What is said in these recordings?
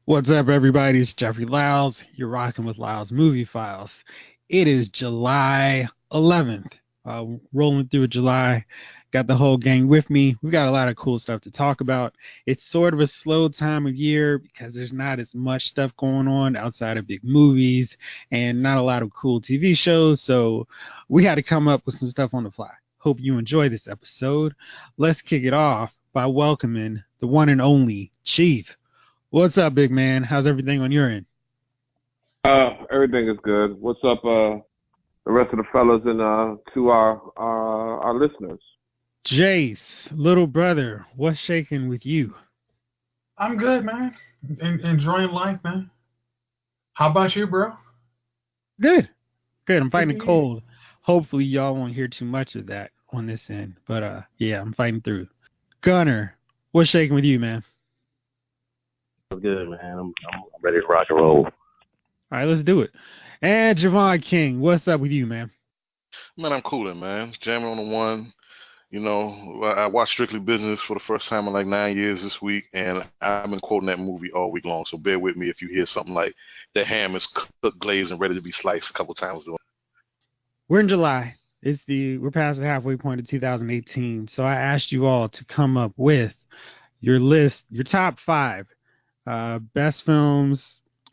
What's up, everybody? It's Jeffrey Lyles. You're rocking with Lyles Movie Files. It is July 11th. Rolling through July. Got the whole gang with me. We got a lot of cool stuff to talk about. It's sort of a slow time of year because there's not as much stuff going on outside of big movies and not a lot of cool TV shows. So we had to come up with some stuff on the fly. Hope you enjoy this episode. Let's kick it off by welcoming the one and only Chief. What's up, big man? How's everything on your end? Everything is good. What's up, the rest of the fellas and to our listeners? Jace, little brother, what's shaking with you? I'm good, man. Enjoying life, man. How about you, bro? Good. I'm fighting a cold. Hopefully, y'all won't hear too much of that on this end. But, yeah, I'm fighting through. Gunner, what's shaking with you, man? I'm good, man. I'm ready to rock and roll. All right, let's do it. And Javon King, what's up with you, man? Man, I'm cooling, man. Jamming on the one. You know, I watched Strictly Business for the first time in like 9 years this week, and I've been quoting that movie all week long. So bear with me if you hear something like the ham is cooked, glazed, and ready to be sliced a couple times. We're in July. We're past the halfway point of 2018. So I asked you all to come up with your list, your top 5 best films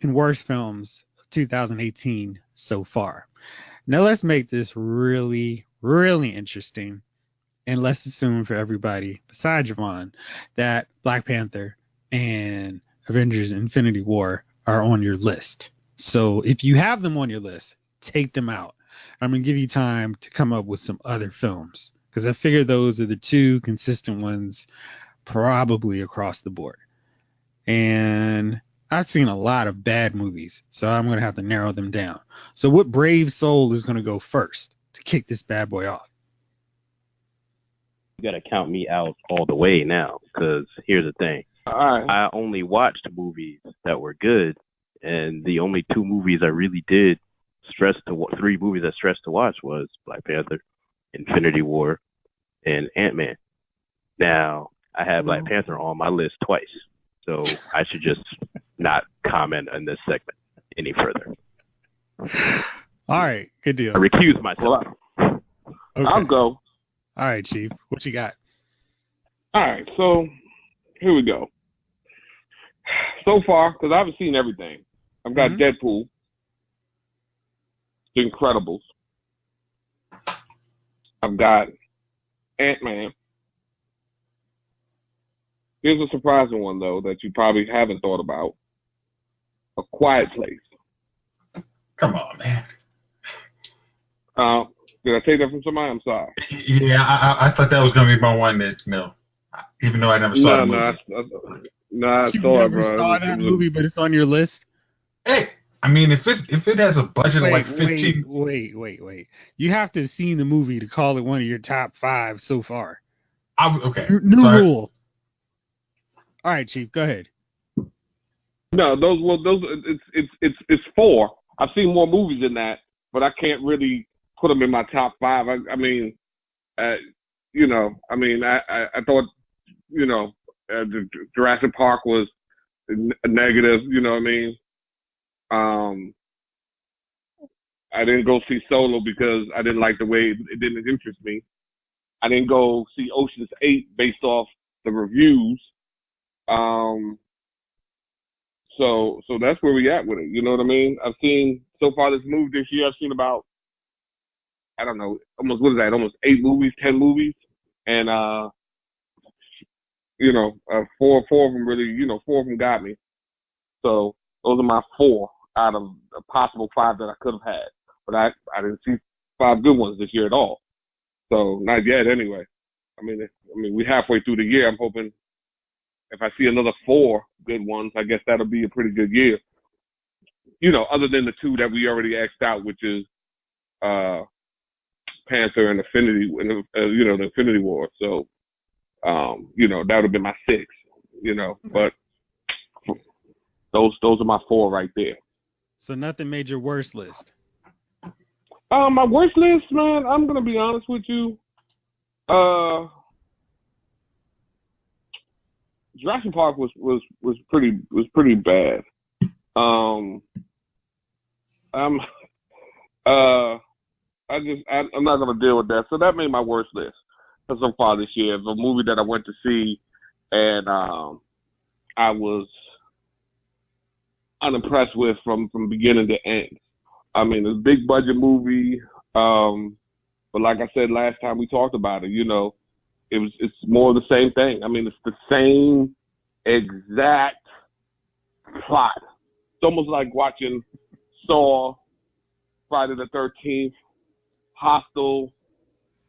and worst films of 2018 so far. Now let's make this really, really interesting, and let's assume for everybody besides Javon that Black Panther and Avengers Infinity War are on your list. So if you have them on your list, take them out. I'm going to give you time to come up with some other films, because I figure those are the two consistent ones probably across the board. And I've seen a lot of bad movies, so I'm going to have to narrow them down. So what brave soul is going to go first to kick this bad boy off? You got to count me out all the way now, because here's the thing. All right. I only watched movies that were good, and the only 2 movies I really did 3 movies I stressed to watch was Black Panther, Infinity War, and Ant-Man. Now, I have Black Panther on my list twice. So I should just not comment on this segment any further. All right, good deal. I recuse myself. Okay. I'll go. All right, Chief. What you got? All right, so here we go. So far, because I haven't seen everything, I've got Deadpool, The Incredibles, I've got Ant-Man. Here's a surprising one, though, that you probably haven't thought about. A Quiet Place. Come on, man. Did I take that from somebody? I'm sorry. Yeah, I thought that was going to be my one that, even though I never saw the movie. I You saw it, never bro. saw that movie, but it's on your list? Hey, I mean, if it has a budget of like 15... Wait. You have to have seen the movie to call it one of your top 5 so far. Okay. New rule. All right, Chief, go ahead. No, those it's 4. I've seen more movies than that, but I can't really put them in my top 5. I thought, the Jurassic Park was a negative. You know what I mean? I didn't go see Solo because I didn't like the way it didn't interest me. I didn't go see Ocean's 8 based off the reviews. So that's where we at with it. You know what I mean? I've seen so far this movie this year. I've seen about, I don't know, almost 8 movies, 10 movies, and 4 of them really, 4 of them got me. So those are my 4 out of a possible 5 that I could have had, but I didn't see 5 good ones this year at all. So not yet, anyway. I mean, we're halfway through the year. I'm hoping if I see another 4 good ones, I guess that'll be a pretty good year. Other than the 2 that we already asked out, which is Panther and the Infinity War. So, that would have been my 6. But those are my 4 right there. So nothing made your worst list. My worst list, man. I'm gonna be honest with you. Jurassic Park was pretty bad. I'm not gonna deal with that. So that made my worst list so far this year. The movie that I went to see, and I was unimpressed with from beginning to end. I mean, it's a big budget movie, but like I said last time we talked about it, you know, it's more of the same thing. I mean, it's the same exact plot. It's almost like watching Saw, Friday the 13th, Hostel.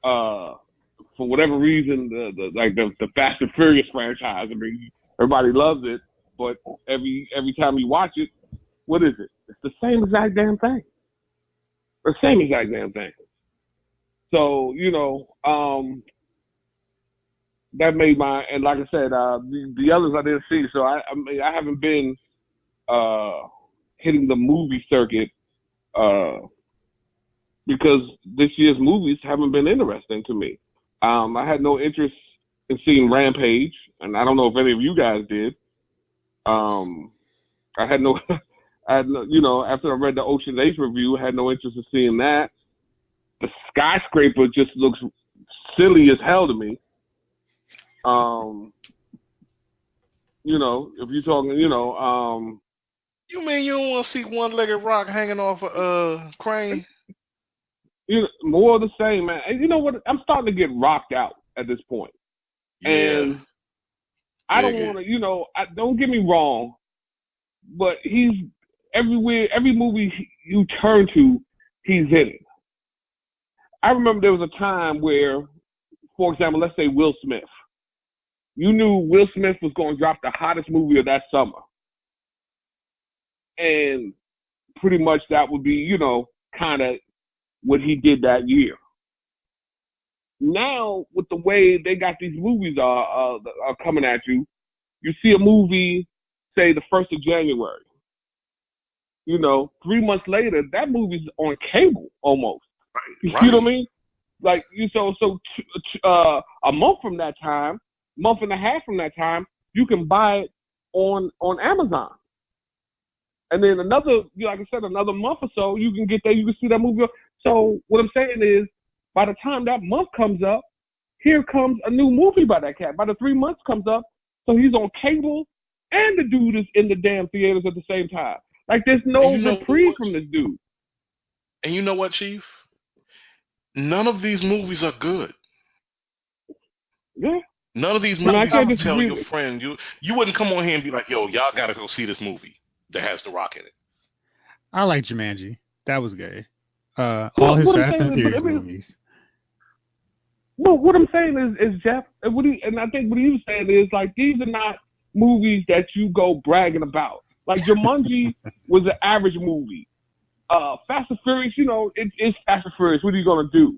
For whatever reason, the Fast and Furious franchise. I mean, everybody loves it, but every time you watch it, what is it? It's the same exact damn thing. The same exact damn thing. So, you know, that made and like I said, the others I didn't see. So I mean, I haven't been hitting the movie circuit because this year's movies haven't been interesting to me. I had no interest in seeing Rampage, and I don't know if any of you guys did. I had no, you know, after I read the Ocean 8 review, I had no interest in seeing that. The Skyscraper just looks silly as hell to me. You know, if you're talking, you know, You mean you don't want to see one-legged rock hanging off a crane? You know, more of the same, man. And you know what? I'm starting to get rocked out at this point. Yeah. And I don't want to, you know, don't get me wrong, but he's everywhere. Every movie you turn to, he's in it. I remember there was a time where, for example, let's say Will Smith. You knew Will Smith was going to drop the hottest movie of that summer. And pretty much that would be, you know, kind of what he did that year. Now, with the way they got these movies are coming at you, you see a movie, say, the 1st of January. You know, 3 months later, that movie's on cable almost. You see what I mean? Like, a month from that time, month and a half from that time, you can buy it on Amazon. And then another, like I said, another month or so, you can get there, you can see that movie. So what I'm saying is, by the time that month comes up, here comes a new movie by that cat. By the 3 months comes up, so he's on cable, and the dude is in the damn theaters at the same time. Like, there's no reprieve from this dude. And you know what, Chief? None of these movies are good. Yeah. None of these movies you tell your friend. You wouldn't come on here and be like, yo, y'all got to go see this movie that has The Rock in it. I like Jumanji. That was good. All his Fast and Furious movies. Well, what I'm saying is Jeff, and I think what he was saying is, like, these are not movies that you go bragging about. Like, Jumanji was an average movie. Fast and Furious, you know, it's Fast and Furious. What are you going to do?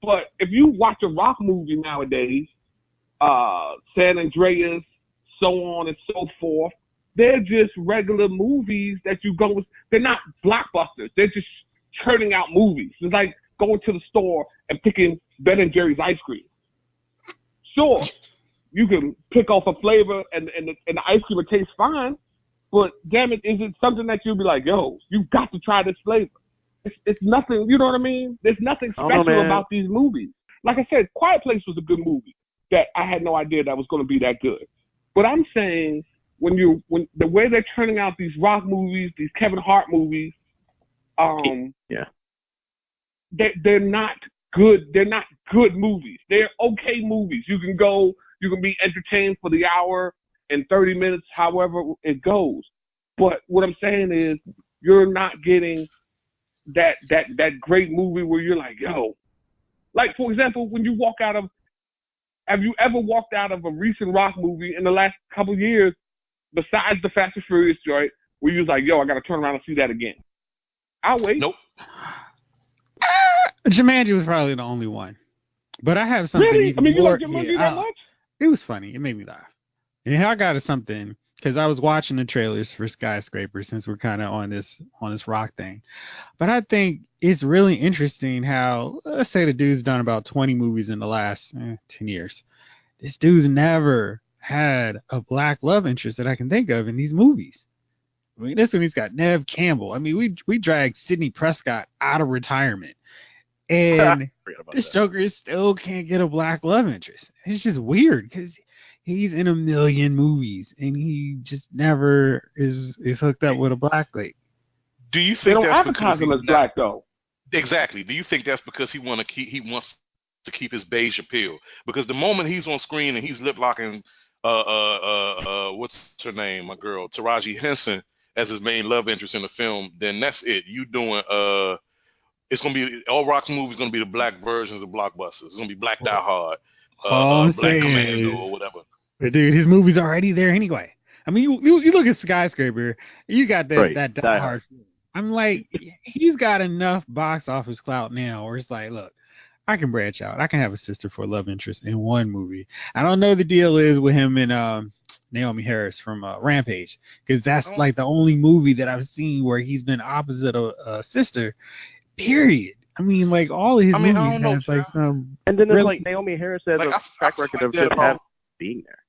But if you watch a Rock movie nowadays, San Andreas, so on and so forth, they're just regular movies that you go with. They're not blockbusters. They're just churning out movies. It's like going to the store and picking Ben and Jerry's ice cream. Sure, you can pick off a flavor and the ice cream will taste fine, but damn it, is it something that you'll be like, yo, you've got to try this flavor? It's nothing, you know what I mean? There's nothing special about these movies. Like I said, Quiet Place was a good movie that I had no idea that was going to be that good. But I'm saying, when the way they're turning out these Rock movies, these Kevin Hart movies, they're not good. They're not good movies. They're okay movies. You can be entertained for the hour and 30 minutes, however it goes. But what I'm saying is, you're not getting that great movie where you're like, yo, like, for example, when you walk out of, have you ever walked out of a recent Rock movie in the last couple of years, besides the Fast and Furious joint, where you was like, yo, I got to turn around and see that again? I'll wait. Nope. Jumanji was probably the only one. But I have something really? even more. You like Jumanji that much? It was funny. It made me laugh. And I got something, because I was watching the trailers for Skyscraper, since we're kind of on this Rock thing. But I think it's really interesting how, let's say the dude's done about 20 movies in the last 10 years. This dude's never had a black love interest that I can think of in these movies. I mean, this one he's got Nev Campbell. I mean, we dragged Sidney Prescott out of retirement, and this Joker still can't get a black love interest. It's just weird because he's in a million movies and he just never is hooked up with a black lady. Do you think they don't that's advertise him as black though? Exactly. Do you think that's because he wants to keep his beige appeal? Because the moment he's on screen and he's lip locking, what's her name, my girl, Taraji Henson as his main love interest in the film, then that's it. You doing it's gonna be all Rock's movies gonna be the black versions of blockbusters. It's gonna be Black Die Hard, Black Commando, or whatever. But dude, his movie's already there anyway. I mean, you look at Skyscraper, you got that Die Hard. I'm like, he's got enough box office clout now where it's like, look, I can branch out. I can have a sister for a love interest in one movie. I don't know the deal is with him and Naomi Harris from Rampage, because that's like the only movie that I've seen where he's been opposite of a sister, period. I mean, like, all of his movies have like some... And then it's like Naomi Harris has a track record of just being there.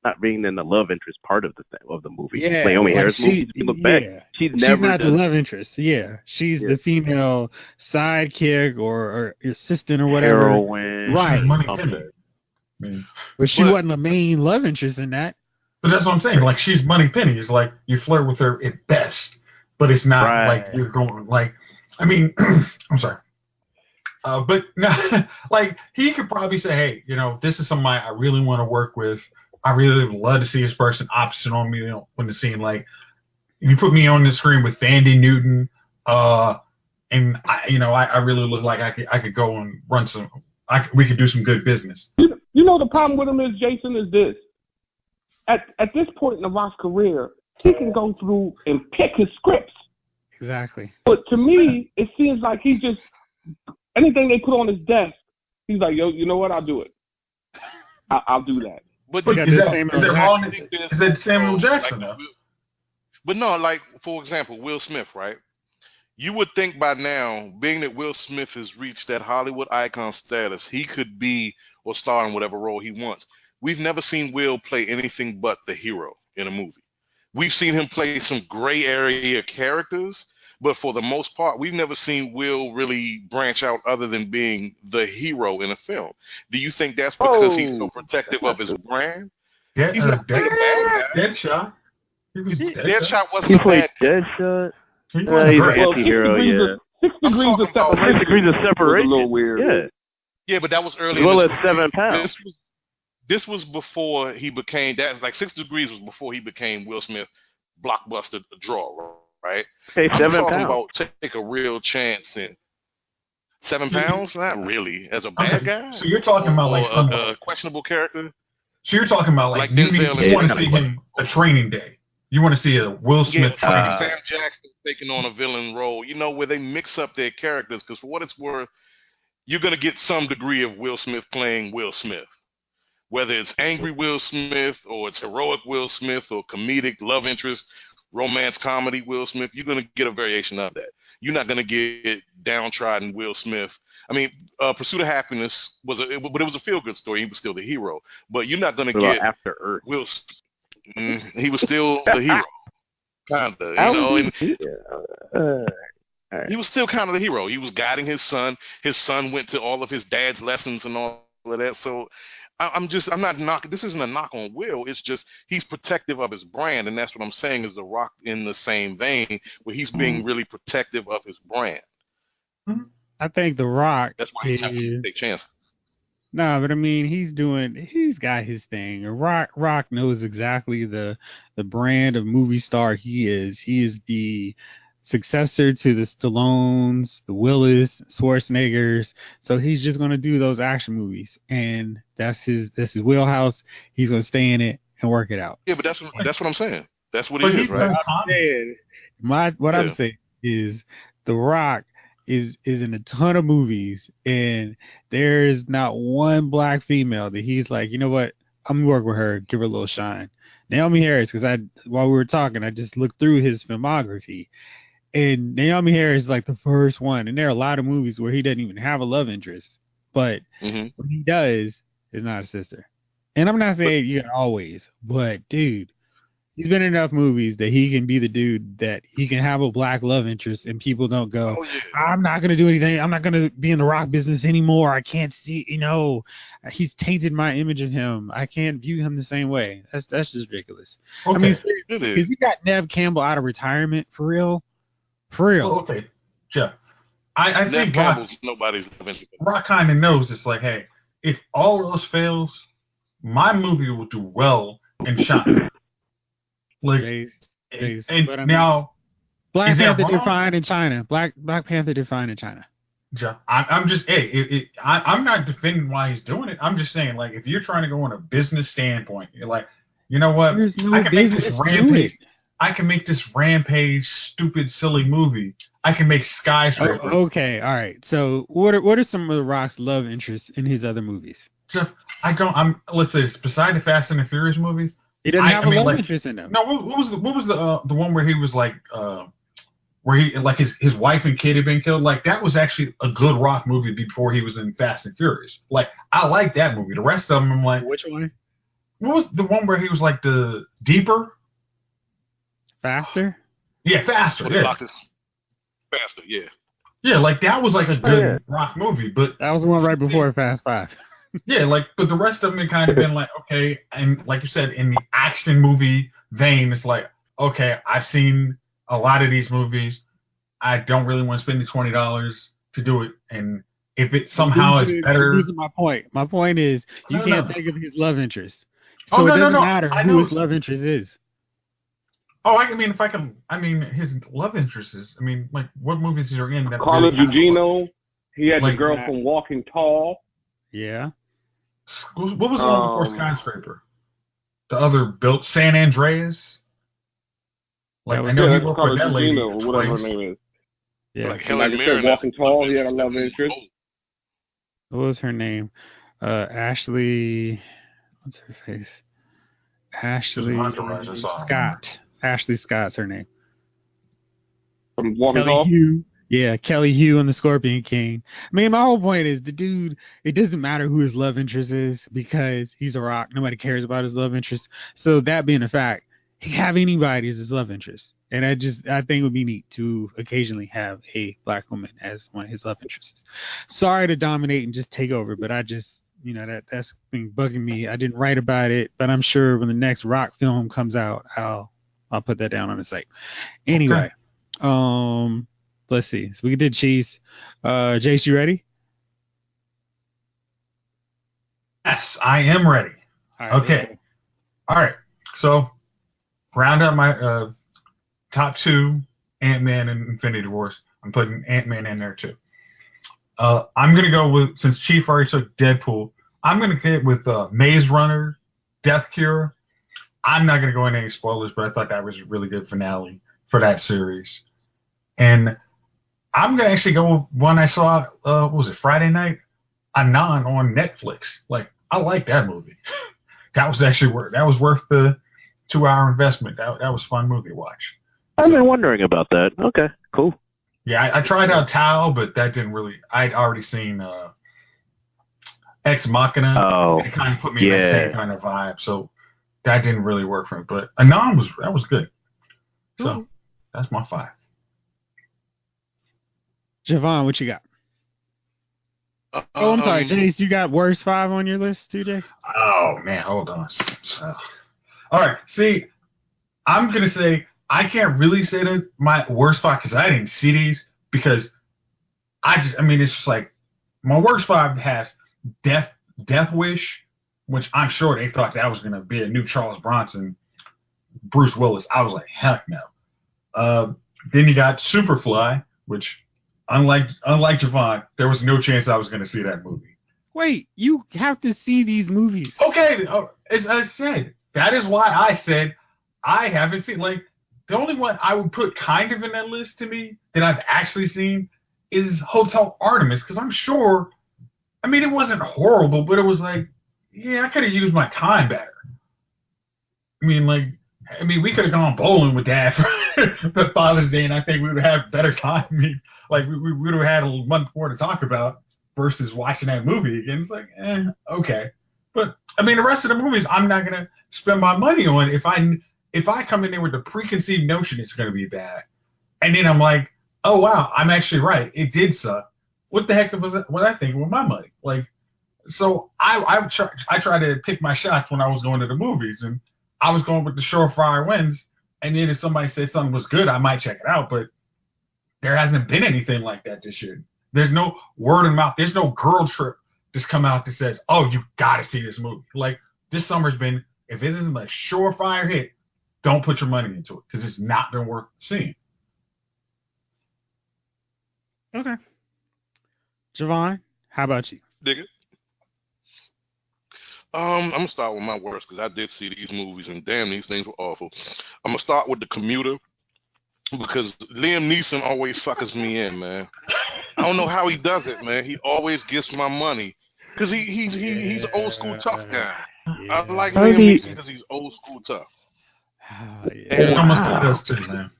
Not being in the love interest part of the movie. Yeah, Naomi Harris movies, you look back, she's never not the love interest. Yeah, she's the female sidekick or assistant or whatever. Heroine. Right. But she wasn't the main love interest in that. But that's what I'm saying. Like, she's Moneypenny. It's like you flirt with her at best, but it's not like you're going, like, I mean, I'm sorry. But like, he could probably say, hey, you know, this is somebody I really want to work with. I really would love to see this person opposite on me, you know, when the scene, like, you put me on the screen with Thandie Newton, and I really look like I could go and run we could do some good business. You know, the problem with him is, Jason, is this. At this point in The Rock's career, he can go through and pick his scripts. Exactly. But to me, it seems like he just, anything they put on his desk, he's like, yo, you know what? I'll do it. I'll do that. But is that wrong? Is that Samuel Jackson, though? But no, like, for example, Will Smith, right? You would think by now, being that Will Smith has reached that Hollywood icon status, he could be or star in whatever role he wants. We've never seen Will play anything but the hero in a movie. We've seen him play some gray area characters, but for the most part, we've never seen Will really branch out other than being the hero in a film. Do you think that's because he's so protective of his brand? Yeah, he's not playing a bad guy. Deadshot. Deadshot wasn't a bad guy. Deadshot. He's an anti-hero, yeah. 6 degrees of separation. 6 degrees of separation. A little weird. Yeah, but that was early. As well as 7 pounds. This was before he became that. Like 6 degrees was before he became Will Smith blockbuster draw, right? Okay, I'm 7 talking pounds. about take a real chance in 7 pounds. Not really as a bad guy. So you're talking about like a questionable character. So you're talking about like you want to see him a Training Day. You want to see a Will Smith training. Sam Jackson taking on a villain role. You know, where they mix up their characters, because for what it's worth, you're gonna get some degree of Will Smith playing Will Smith. Whether it's angry Will Smith or it's heroic Will Smith or comedic love interest, romance comedy Will Smith, you're going to get a variation of that. You're not going to get downtrodden Will Smith. I mean, Pursuit of Happiness was it was a feel-good story. He was still the hero. But you're not going to get After Earth. Will. He was still the hero, kind of. You know, he was still kind of the hero. He was guiding his son. His son went to all of his dad's lessons and all of that. So I'm not knocking. This isn't a knock on Will. It's just he's protective of his brand, and that's what I'm saying is The Rock in the same vein, where he's being really protective of his brand. I think The Rock. That's why he's having to take chances. No, but I mean, he's got his thing. Rock knows exactly the brand of movie star he is. He is the successor to the Stallones, the Willis, Schwarzeneggers. So he's just going to do those action movies, and that's his wheelhouse. He's going to stay in it and work it out. Yeah, but that's what I'm saying. That's what he is, right? I'm saying is The Rock is in a ton of movies, and there is not one black female that he's like, you know what, I'm gonna work with her, give her a little shine. Naomi Harris, because while we were talking, I just looked through his filmography, and Naomi Harris is like the first one, and there are a lot of movies where he doesn't even have a love interest, but when he does, it's not a sister. And I'm not saying you always, but dude, he's been in enough movies that he can be the dude that he can have a black love interest and people don't go, Oh yeah. I'm not going to do anything. I'm not going to be in the rock business anymore. I can't see, he's tainted my image of him. I can't view him the same way. That's just ridiculous. Okay. I mean, because you got Nev Campbell out of retirement for real. For real. Well, okay, Jeff. I think Campbell's nobody's eventually. Rock kind of knows it's like, hey, if all else fails, my movie will do well and shine. Like, and now, Black Panther defined in China. Black Panther defined in China. Jeff, I'm just, I'm not defending why he's doing it. I'm just saying, like, if you're trying to go on a business standpoint, you're like, you know what? I can make this rampage. I can make this rampage, stupid, silly movie. I can make Skyscraper. Oh, okay, all right. So, what are some of The Rock's love interests in his other movies? Jeff, let's say, beside the Fast and the Furious movies, he doesn't have a love interest in them. No, what was the one where he was like, where he like his wife and kid had been killed? Like, that was actually a good Rock movie before he was in Fast and Furious. Like, I like that movie. The rest of them, I'm like, which one? What was the one where he was like the Deeper? Faster? Yeah, Faster. Yeah. Faster, yeah. Yeah, like that was like a good Rock movie, but that was the one right before Fast 5. Yeah, like, but the rest of them had kind of been like, okay, and like you said, in the action movie vein, it's like, okay, I've seen a lot of these movies. I don't really want to spend the $20 to do it, and if it somehow is better. This is my point. My point is, you can't think of his love interest, so it doesn't matter who his love interest is. Oh, I mean, his love interest is, I mean, like, what movies are in that? Carla Gugino. He had the girl from Walking Tall. Yeah. What was the one before Skyscraper? The other built San Andreas. Like, I know he worked with that lady, or whatever her name is. Yeah. Like Helen Mirren. Walking Tall. He had a love interest. What was her name? Ashley. What's her face? Ashley Scott. Ashley Scott's her name. From Walking Tall? Yeah, Kelly Hu and the Scorpion King. I mean, my whole point is the dude, it doesn't matter who his love interest is because he's a Rock. Nobody cares about his love interest. So that being a fact, he can have anybody as his love interest. And I think it would be neat to occasionally have a black woman as one of his love interests. Sorry to dominate and just take over, but I just, that's been bugging me. I didn't write about it, but I'm sure when the next Rock film comes out, I'll put that down on the site. Anyway, okay. Let's see. So we did Cheese. Jace, you ready? Yes, I am ready. All right, okay. All right. So, round up my top two, Ant-Man and Infinity Wars. I'm putting Ant-Man in there too. I'm going to go with, since Chief already took Deadpool, I'm going to get with Maze Runner, Death Cure. I'm not going to go into any spoilers, but I thought that was a really good finale for that series. And I'm going to actually go with one I saw, what was it, Friday night? Anon on Netflix. Like, I like that movie. That was actually worth the 2-hour investment. That was a fun movie to watch. I've been wondering about that. Okay, cool. Yeah, I tried out Tao, but that didn't really, I'd already seen Ex Machina. Oh, it kind of put me in that same kind of vibe, so that didn't really work for me. But Anon was good. So, that's my 5. Javon, what you got? I'm sorry, Jace, you got worst 5 on your list too, Jace? Oh, man, hold on. All right, see, I'm going to say, I can't really say that my worst 5 because I didn't see these because it's just like, my worst 5 has Death Wish, which I'm sure they thought that was going to be a new Charles Bronson, Bruce Willis. I was like, heck no. Then you got Superfly, which, unlike Javon, there was no chance I was going to see that movie. Wait, you have to see these movies. Okay, as I said, that is why I said I haven't seen, like, the only one I would put kind of in that list to me that I've actually seen is Hotel Artemis, because I'm sure, it wasn't horrible, but it was like, yeah, I could have used my time better. We could have gone bowling with Dad for Father's Day, and I think we would have better time. We would have had a month more to talk about versus watching that movie again. It's like, okay. But I mean, the rest of the movies, I'm not gonna spend my money on if I come in there with the preconceived notion it's gonna be bad, and then I'm like, oh wow, I'm actually right. It did suck. What the heck was I thinking with my money? Like, so I try to pick my shots when I was going to the movies, and I was going with the surefire wins. And then if somebody said something was good, I might check it out. But there hasn't been anything like that this year. There's no word of mouth. There's no girl trip that's come out that says, oh, you got to see this movie. Like, this summer's been, if it isn't a surefire hit, don't put your money into it because it's not been worth seeing. Okay. Javon, how about you? Dig it. I'm gonna start with my worst because I did see these movies and damn, these things were awful. I'm gonna start with The Commuter because Liam Neeson always suckers me in, man. I don't know how he does it, man. He always gets my money because he's an old school tough guy. Yeah. I like Liam Neeson because he's old school tough. And almost does too, man.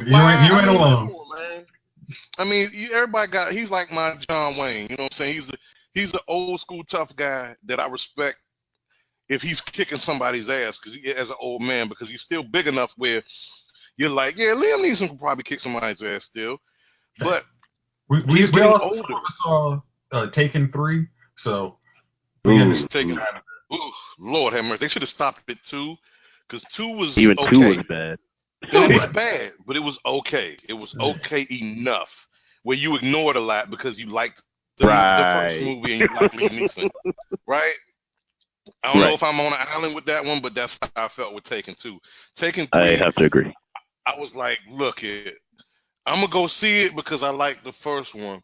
You ain't alone. Man. I mean, everybody he's like my John Wayne. You know what I'm saying? He's the old school tough guy that I respect. If he's kicking somebody's ass, as an old man, because he's still big enough where you're like, yeah, Liam Neeson could probably kick somebody's ass still, but we also saw Taken 3, so we Taken. Lord have mercy, they should have stopped it 2, because 2 was even okay. 2 was bad. It was bad, but it was okay. It was okay enough where you ignored a lot because you liked the first movie and you liked Liam Neeson, right? I don't know if I'm on an island with that one, but that's how I felt with Taken 2. Taken 3, I have to agree. I was like, look it, I'm going to go see it because I liked the first one,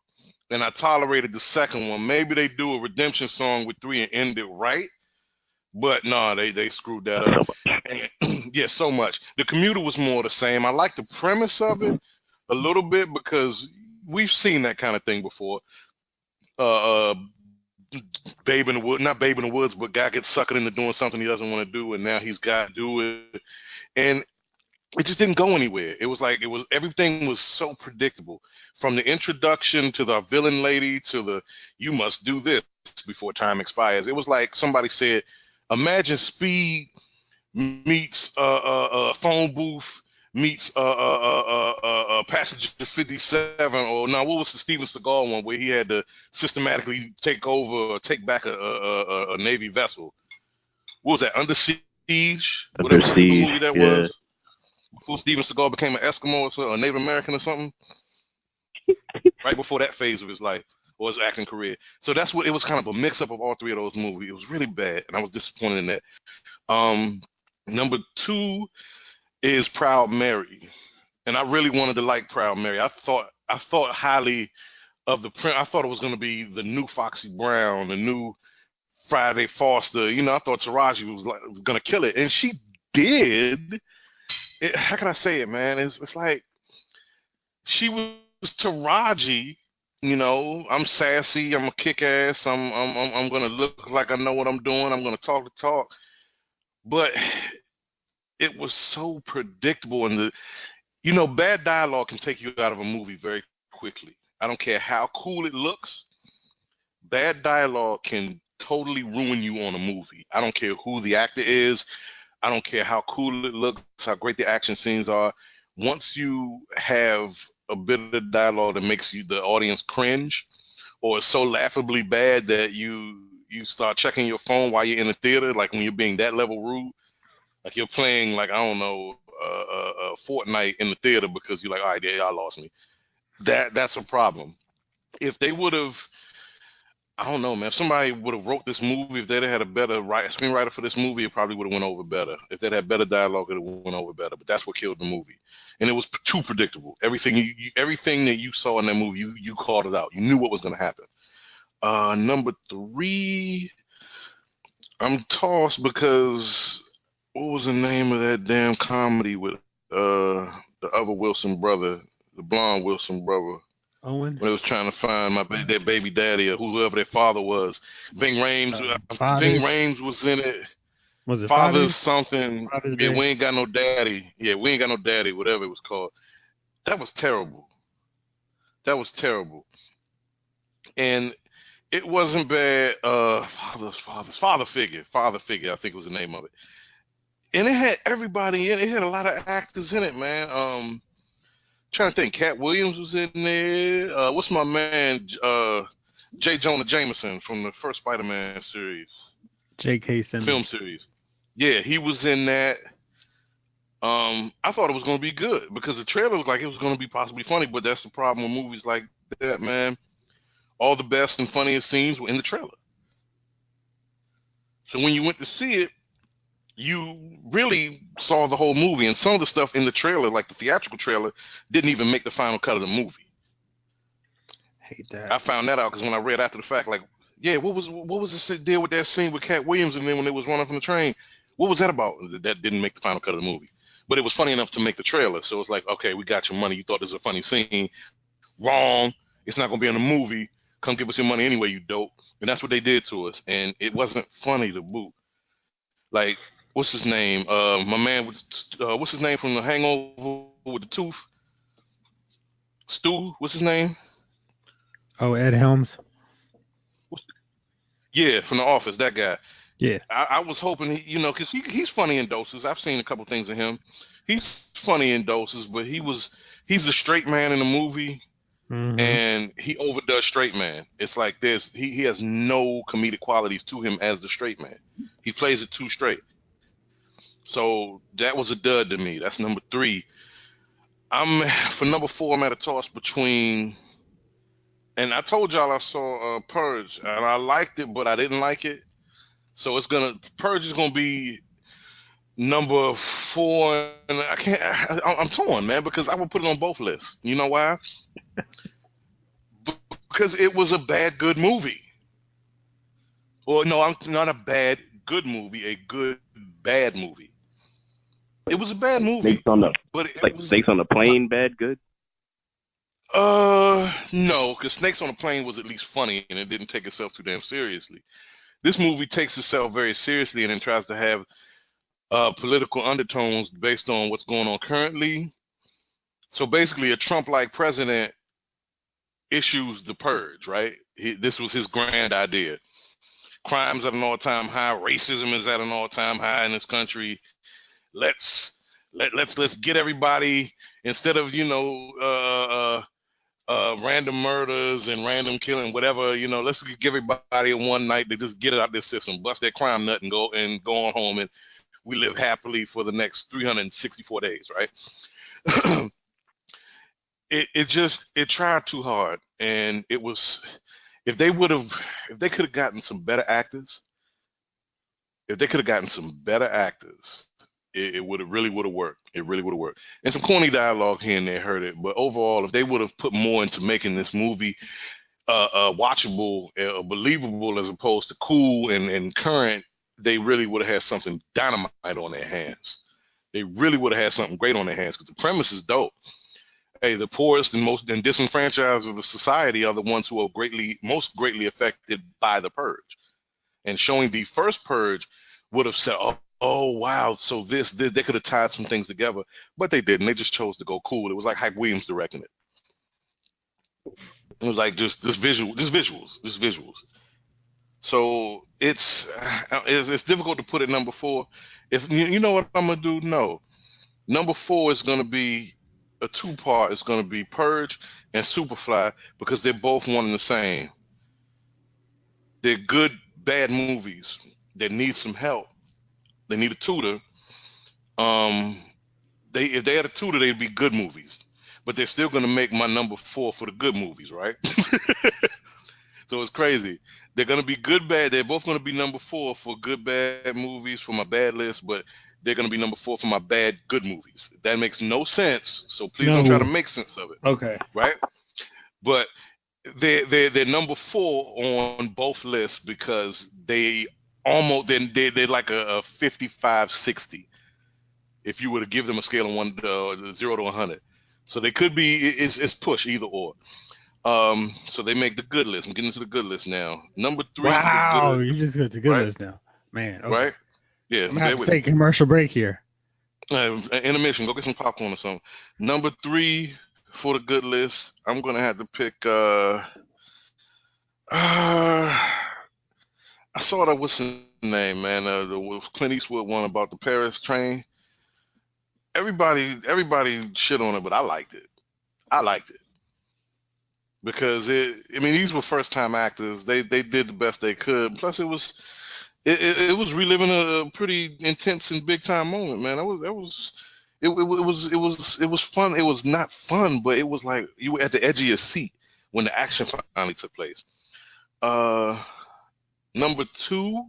and I tolerated the second one. Maybe they do a redemption song with 3 and end it right, but no, they screwed that up. Yeah, so much. The Commuter was more the same. I like the premise of it a little bit because we've seen that kind of thing before. Babe in the Woods, not Babe in the Woods, but guy gets suckered into doing something he doesn't want to do, and now he's got to do it, and it just didn't go anywhere. It was like everything was so predictable, from the introduction to the villain lady to the you must do this before time expires. It was like somebody said, imagine Speed meets phone booth meets Passenger 57, or no, what was the Steven Seagal one where he had to systematically take over or take back a Navy vessel? What was that? Under Siege? Whatever the movie that was. Before Steven Seagal became an Eskimo or a Native American or something. Right before that phase of his life or his acting career. So that's what it was, kind of a mix-up of all 3 of those movies. It was really bad, and I was disappointed in that. Number 2 is Proud Mary, and I really wanted to like Proud Mary. I thought highly of the print. I thought it was going to be the new Foxy Brown, the new Friday Foster. You know, I thought Taraji was going to kill it, and she did. How can I say it, man? It's like she was Taraji. You know, I'm sassy. I'm a kick ass. I'm going to look like I know what I'm doing. I'm going to talk the talk, but it was so predictable, and bad dialogue can take you out of a movie very quickly. I don't care how cool it looks. Bad dialogue can totally ruin you on a movie. I don't care who the actor is. I don't care how cool it looks, how great the action scenes are. Once you have a bit of dialogue that makes the audience cringe, or is so laughably bad that you start checking your phone while you're in the theater, like when you're being that level rude, like you're playing, like, I don't know, Fortnite in the theater because you're like, all right, y'all lost me. That's a problem. If they would have, I don't know, man, if somebody would have wrote this movie, if they'd had a better screenwriter for this movie, it probably would have went over better. If they'd had better dialogue, it would have went over better. But that's what killed the movie. And it was too predictable. Everything everything that you saw in that movie, you called it out. You knew what was going to happen. Number 3, I'm tossed because what was the name of that damn comedy with the other Wilson brother, the blonde Wilson brother? Owen? When they was trying to find their baby daddy or whoever their father was. Ving Rhames was in it. Was it Father's something? Father's yeah, Day? We Ain't Got No Daddy. Yeah, We Ain't Got No Daddy, whatever it was called. That was terrible. And It wasn't bad. Father Figure. Father Figure, I think was the name of it. And it had everybody in it. It had a lot of actors in it, man. Trying to think. Cat Williams was in there. What's my man? J. Jonah Jameson from the first Spider-Man series. J.K. Simmons. Film series. Yeah, he was in that. I thought it was going to be good because the trailer looked like it was going to be possibly funny, but that's the problem with movies like that, man. All the best and funniest scenes were in the trailer. So when you went to see it, you really saw the whole movie, and some of the stuff in the trailer, like the theatrical trailer, didn't even make the final cut of the movie. Hate that. I found that out because when I read after the fact, like, yeah, what was the deal with that scene with Cat Williams and then when they was running from the train? What was that about? That didn't make the final cut of the movie. But it was funny enough to make the trailer, so it's like, okay, we got your money. You thought this was a funny scene. Wrong. It's not going to be in the movie. Come give us your money anyway, you dope. And that's what they did to us. And it wasn't funny to boot. Like, what's his name? My man, what's his name from The Hangover with the tooth? Stu, what's his name? Oh, Ed Helms? Yeah, from The Office, that guy. Yeah. I was hoping, because he's funny in doses. I've seen a couple things of him. He's funny in doses, but he's a straight man in the movie. Mm-hmm. And he overdoes straight man. It's like he has no comedic qualities to him as the straight man. He plays it too straight. So that was a dud to me. That's number 3. For number 4, I'm at a toss between, and I told y'all I saw Purge, and I liked it, but I didn't like it. So Purge is gonna be number 4, and I'm torn, man, because I would put it on both lists. You know why? Because it was a bad, good movie. Well, no, I'm not a bad, good movie. A good, bad movie. It was a bad movie. Snakes on the Snakes on the Plane, bad, good. No, because Snakes on the Plane was at least funny, and it didn't take itself too damn seriously. This movie takes itself very seriously, and then tries to have political undertones based on what's going on currently. So basically, a Trump-like president issues the purge, right? This was his grand idea. Crime's at an all-time high. Racism is at an all-time high in this country. Let's get everybody, instead of random murders and random killing, whatever, let's give everybody in one night to just get it out of this system, bust that crime nut and go on home, and we live happily for the next 364 days, right? It tried too hard, and it was, if they could have gotten some better actors, it really would have worked. It really would have worked. And some corny dialogue here and there hurt it, but overall, if they would have put more into making this movie watchable, believable, as opposed to cool and current, they really would have had something dynamite on their hands. They really would have had something great on their hands, because the premise is dope. Hey, the poorest and most disenfranchised of the society are the ones who are most greatly affected by the purge. And showing the first purge would have said, oh wow, so they could have tied some things together, but they didn't. They just chose to go cool. It was like Hype Williams directing it. It was like just visuals. So it's difficult to put it number 4. If you know what I'm gonna do, no. Number 4 is gonna be a 2-part. It's gonna be Purge and Superfly, because they're both one and the same. They're good, bad movies that need some help. They need a tutor. If they had a tutor, they'd be good movies. But they're still going to make my number 4 for the good movies, right? So it's crazy. They're going to be good, bad. They're both going to be number 4 for good, bad movies for my bad list, but they're going to be number 4 for my bad, good movies. That makes no sense, so please don't try to make sense of it. Okay. Right? But they're number 4 on both lists because they're like a 55-60 if you were to give them a scale of 0 to 100. So they could be, it's push either or. So they make the good list. I'm getting to the good list now. Number 3. Wow, you just got the good list now, man. Okay. Right? Yeah. I'm gonna have to take a commercial break here. Intermission. Go get some popcorn or something. Number 3 for the good list. I'm gonna have to pick. I saw that. What's his name, man? The Clint Eastwood one about the Paris train. Everybody shit on it, but I liked it. I liked it because I mean, these were first time actors. They did the best they could. Plus, it was reliving a pretty intense and big time moment, man. It was fun. It was not fun, but it was like you were at the edge of your seat when the action finally took place. Number 2,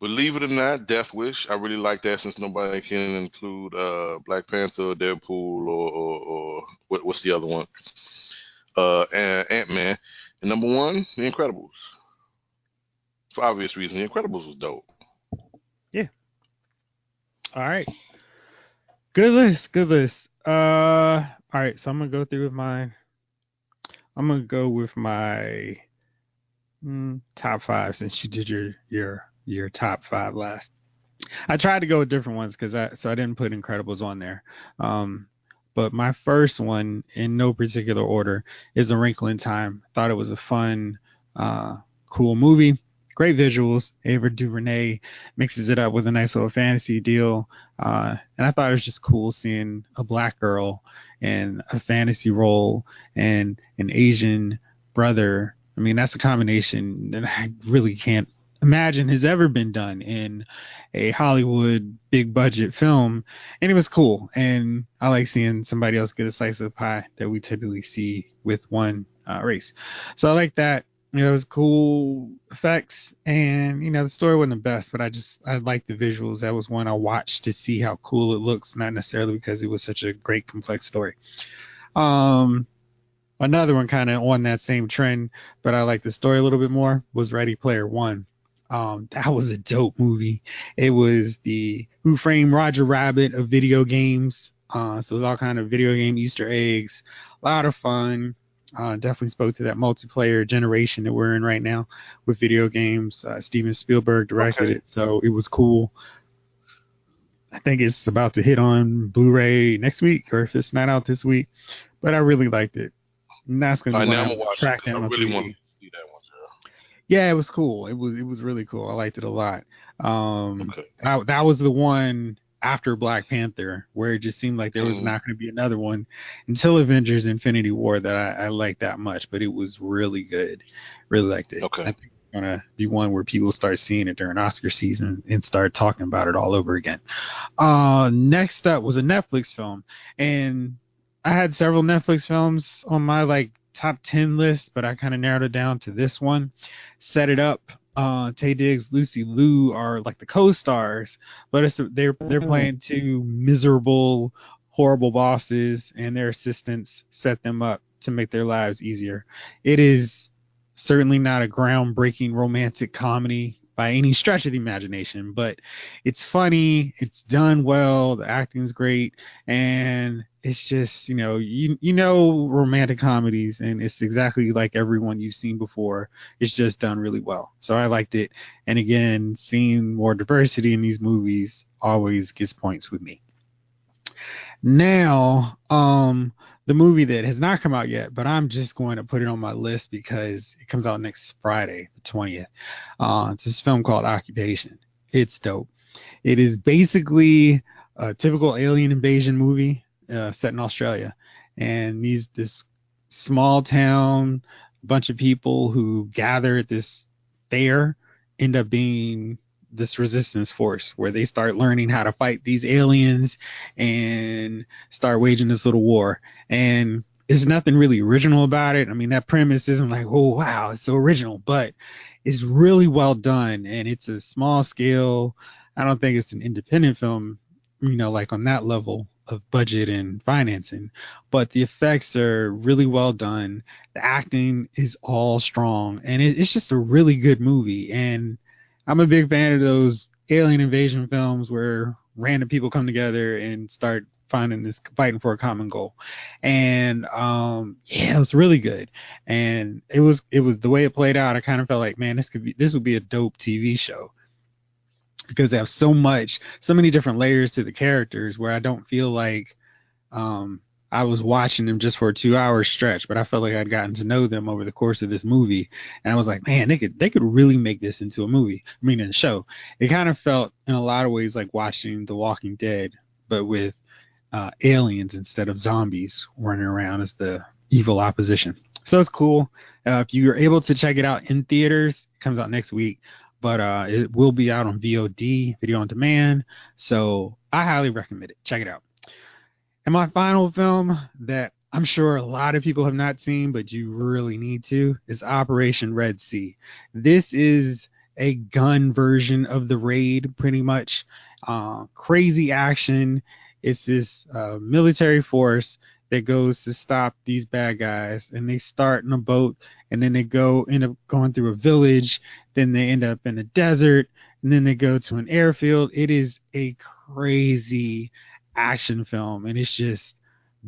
believe it or not, Death Wish. I really like that since nobody can include Black Panther, Deadpool, or what's the other one? And Ant-Man. And number 1, The Incredibles. For obvious reasons, The Incredibles was dope. Yeah. All right. Good list. All right, so I'm gonna go through with mine. I'm gonna go with my top 5 since you did your top 5 last. I tried to go with different ones so I didn't put Incredibles on there. But my first one, in no particular order, is A Wrinkle in Time. Thought it was a fun, cool movie. Great visuals. Ava DuVernay mixes it up with a nice little fantasy deal. And I thought it was just cool seeing a black girl in a fantasy role and an Asian brother. I mean, that's a combination that I really can't imagine has ever been done in a Hollywood big budget film. And it was cool. And I like seeing somebody else get a slice of the pie that we typically see with one race. So I like that. You know, it was cool effects, and you know, the story wasn't the best, but I liked the visuals. That was one I watched to see how cool it looks, not necessarily because it was such a great complex story. Another one kind of on that same trend, but I like the story a little bit more, was Ready Player One. That was a dope movie. It was the Who Framed Roger Rabbit of video games. So it was all kind of video game Easter eggs. A lot of fun. Definitely spoke to that multiplayer generation that we're in right now with video games. Steven Spielberg directed it, so it was cool. I think it's about to hit on Blu-ray next week, or if it's not out this week. But I really liked it. And that's going to be one I track down. I really want to see that one, Joe. Yeah, it was cool. It was really cool. I liked it a lot. That was the one after Black Panther, where it just seemed like there was not going to be another one until Avengers Infinity War that I liked that much, but it was really good. Really liked it. I think it's going to be one where people start seeing it during Oscar season and start talking about it all over again. Next up was a Netflix film, and I had several Netflix films on my top 10 list, but I kind of narrowed it down to this one. Set It Up. Taye Diggs, Lucy Liu are like the co-stars, but they're playing two miserable, horrible bosses, and their assistants set them up to make their lives easier. It is certainly not a groundbreaking romantic comedy by any stretch of the imagination, but it's funny, it's done well, the acting's great, and it's just, you know romantic comedies, and it's exactly like everyone you've seen before. It's just done really well. So I liked it. And again, seeing more diversity in these movies always gets points with me. Now, the movie that has not come out yet, but I'm just going to put it on my list because it comes out next Friday, the 20th. It's this film called Occupation. It's dope. It is basically a typical alien invasion movie set in Australia. And this small town, bunch of people who gather at this fair end up being this resistance force where they start learning how to fight these aliens and start waging this little war. And there's nothing really original about it. I mean, that premise isn't like, oh, wow, it's so original, but it's really well done. And it's a small scale. I don't think it's an independent film, like on that level of budget and financing, but the effects are really well done. The acting is all strong, and it's just a really good movie. And I'm a big fan of those alien invasion films where random people come together and start fighting for a common goal. And it was really good. And it was the way it played out. I kind of felt like, man, this would be a dope TV show, because they have so many different layers to the characters, where I don't feel like I was watching them just for a 2-hour stretch, but I felt like I'd gotten to know them over the course of this movie, and I was like, man, they could really make this into a movie. I mean, in a show. It kind of felt in a lot of ways like watching The Walking Dead, but with aliens instead of zombies running around as the evil opposition. So it's cool. If you're able to check it out in theaters, it comes out next week, but it will be out on VOD, video on demand. So I highly recommend it. Check it out. And my final film that I'm sure a lot of people have not seen, but you really need to, is Operation Red Sea. This is a gun version of The Raid, pretty much. Crazy action. It's this military force that goes to stop these bad guys, and they start in a boat, and then they end up going through a village, then they end up in a desert, and then they go to an airfield. It is a crazy action film, and it's just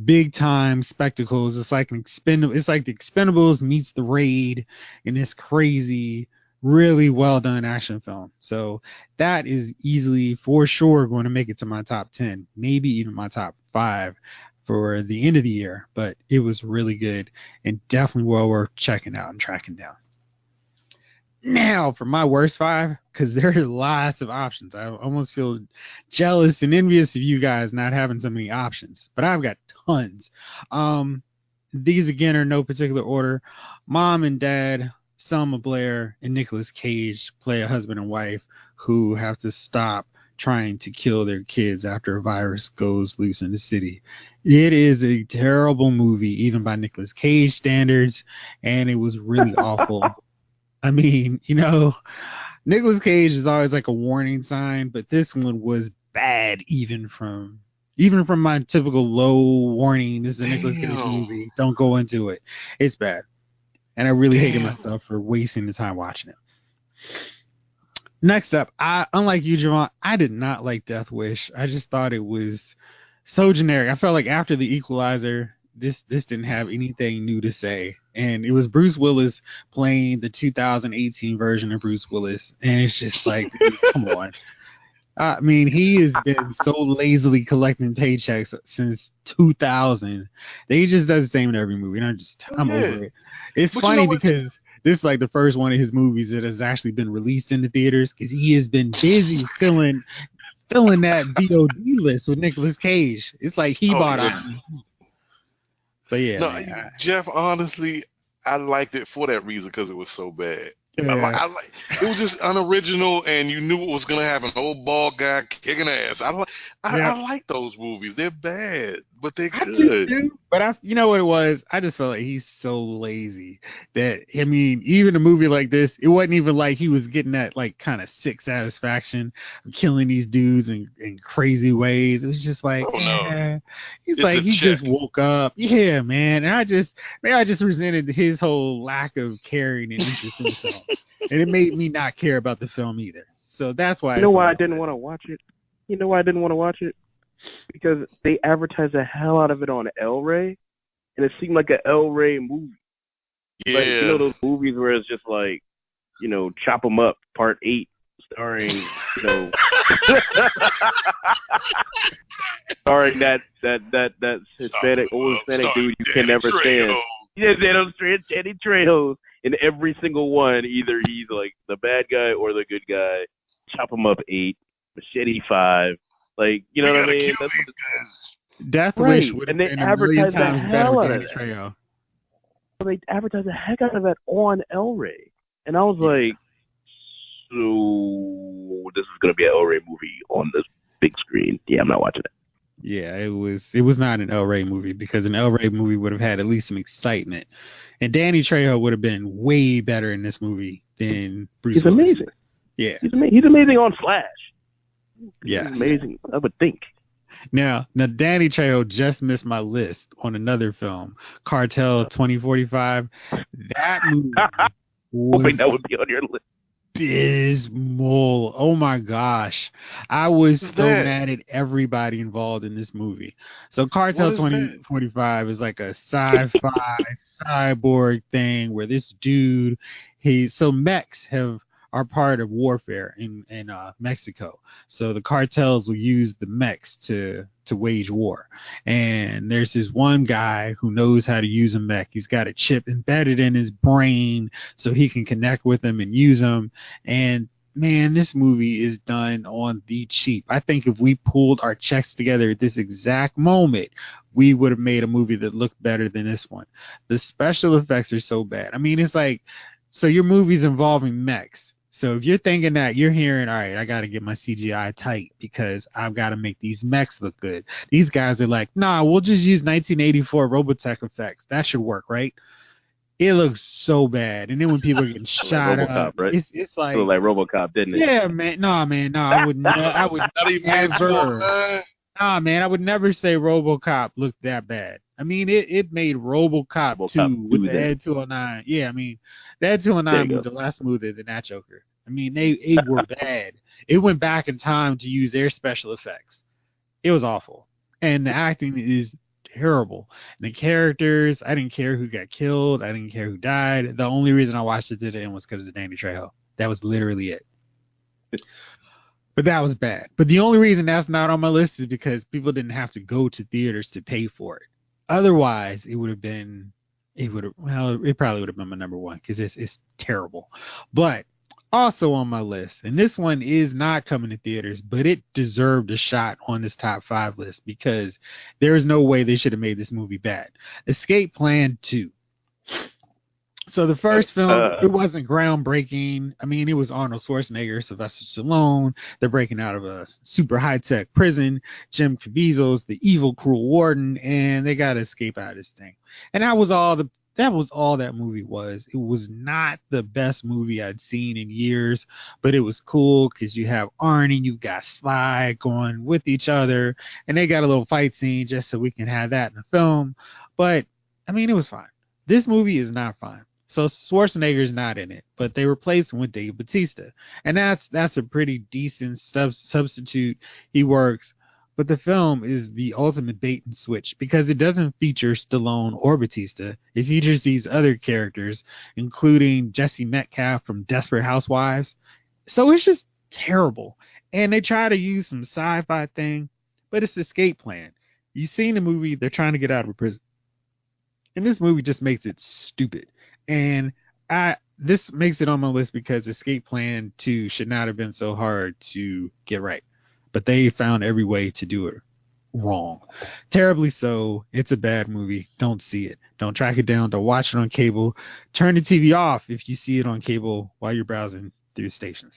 big time spectacles. It's like it's like the Expendables meets The Raid in this crazy, really well done action film. So that is easily, for sure, going to make it to my top 10, maybe even my top 5 for the end of the year. But it was really good and definitely well worth checking out and tracking down. Now for my worst 5, because there are lots of options. I almost feel jealous and envious of you guys not having so many options, but I've got tons. These again are no particular order. Mom and Dad, Selma Blair and Nicolas Cage play a husband and wife who have to stop trying to kill their kids after a virus goes loose in the city. It is a terrible movie, even by Nicolas Cage standards, and it was really awful. I mean, Nicolas Cage is always like a warning sign, but this one was bad even from my typical low warning. This is a Nicolas Cage movie. Don't go into it. It's bad. And I really hated myself for wasting the time watching it. Next up, unlike you, Javon, I did not like Death Wish. I just thought it was so generic. I felt like after The Equalizer, this didn't have anything new to say. And it was Bruce Willis playing the 2018 version of Bruce Willis. And it's just like, dude, come on. I mean, he has been so lazily collecting paychecks since 2000 that he just does the same in every movie. And I'm over it. It's funny because this is like the first one of his movies that has actually been released in the theaters, because he has been busy filling that VOD list with Nicolas Cage. It's like he bought it. But yeah. No, Jeff, honestly, I liked it for that reason, because it was so bad. Yeah. It was just unoriginal, and you knew what was going to happen. Old bald guy kicking ass. I like those movies. They're bad, but they're good. But you know what it was? I just felt like he's so lazy that, I mean, even a movie like this, it wasn't even like he was getting that like kind of sick satisfaction of killing these dudes in crazy ways. It was just like, he's it's like, he just woke up. Yeah, man. And I just resented his whole lack of caring and interest in the film. And it made me not care about the film either. So that's why. You know why I didn't want to watch it? Because they advertised the hell out of it on El Rey, and it seemed like an El Rey movie. Yeah. Like, those movies where it's just like, Chop 'em Up Part 8, starring, starring that Hispanic, old Hispanic dude you can never stand. Yeah, Danny Trejo. In every single one, either he's like the bad guy or the good guy. Chop 'em Up 8, Machete 5. Like, you know what I mean? That's what Death Wish would have been a million times better with Danny Trejo. They advertised the heck out of that on El Rey. And I was like, so this is going to be an El Rey movie on this big screen. Yeah, I'm not watching it. Yeah, it was not an El Rey movie, because an El Rey movie would have had at least some excitement. And Danny Trejo would have been way better in this movie than Bruce Willis. He's amazing. Yeah. He's amazing on Flash. Yeah. He's amazing, I would think. Now Danny Trejo just missed my list on another film, Cartel 2045. That movie was that would be on your list. Abysmal. Oh my gosh. I was so mad at everybody involved in this movie. So Cartel 2045 is like a sci-fi cyborg thing where this dude, so mechs are part of warfare in Mexico. So the cartels will use the mechs to wage war. And there's this one guy who knows how to use a mech. He's got a chip embedded in his brain so he can connect with them and use them. And man, this movie is done on the cheap. I think if we pulled our checks together at this exact moment, we would have made a movie that looked better than this one. The special effects are so bad. I mean, it's like, so your movie's involving mechs. So if you're thinking that, you're hearing, all right, I got to get my CGI tight because I've got to make these mechs look good. These guys are like, nah, we'll just use 1984 Robotech effects. That should work, right? It looks so bad. And then when people are getting shot like RoboCop, up, right? it's like... It looked like RoboCop, didn't it? Yeah, man. No, I would never... Nah, man, I would never say RoboCop looked that bad. I mean, it made RoboCop 2 with the Ed 209. Yeah, I mean, the Ed 209 was a lot smoother than that Joker. I mean, they were bad. It went back in time to use their special effects. It was awful. And the acting is terrible. And the characters, I didn't care who got killed. I didn't care who died. The only reason I watched it to the end was because of Danny Trejo. That was literally it. But that was bad. But the only reason that's not on my list is because people didn't have to go to theaters to pay for it. Otherwise, it probably would have been my number one because it's terrible. But also on my list, and this one is not coming to theaters, but it deserved a shot on this top 5 list because there is no way they should have made this movie bad. Escape Plan 2. So the first film, it wasn't groundbreaking. I mean, it was Arnold Schwarzenegger, Sylvester Stallone. They're breaking out of a super high-tech prison. Jim Caviezel's the evil, cruel warden, and they got to escape out of this thing. And that was all that movie was. It was not the best movie I'd seen in years, but it was cool because you have Arnie, you got Sly going with each other, and they got a little fight scene just so we can have that in the film. But, I mean, it was fine. This movie is not fine. So Schwarzenegger's not in it, but they replaced him with Dave Bautista. And that's a pretty decent substitute. He works. But the film is the ultimate bait and switch because it doesn't feature Stallone or Bautista. It features these other characters, including Jesse Metcalfe from Desperate Housewives. So it's just terrible. And they try to use some sci-fi thing, but it's Escape Plan. You've seen the movie, they're trying to get out of prison. And this movie just makes it stupid. And this makes it on my list because Escape Plan 2 should not have been so hard to get right. But they found every way to do it wrong. Terribly so. It's a bad movie. Don't see it. Don't track it down. Don't watch it on cable. Turn the TV off if you see it on cable while you're browsing through stations.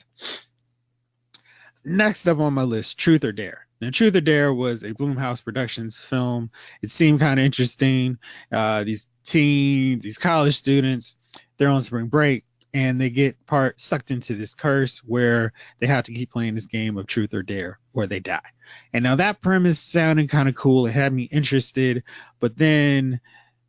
Next up on my list, Truth or Dare. Now, Truth or Dare was a Blumhouse Productions film. It seemed kind of interesting. These college students, they're on spring break, and they get sucked into this curse where they have to keep playing this game of Truth or Dare or they die. And now that premise sounded kind of cool. It had me interested, but then,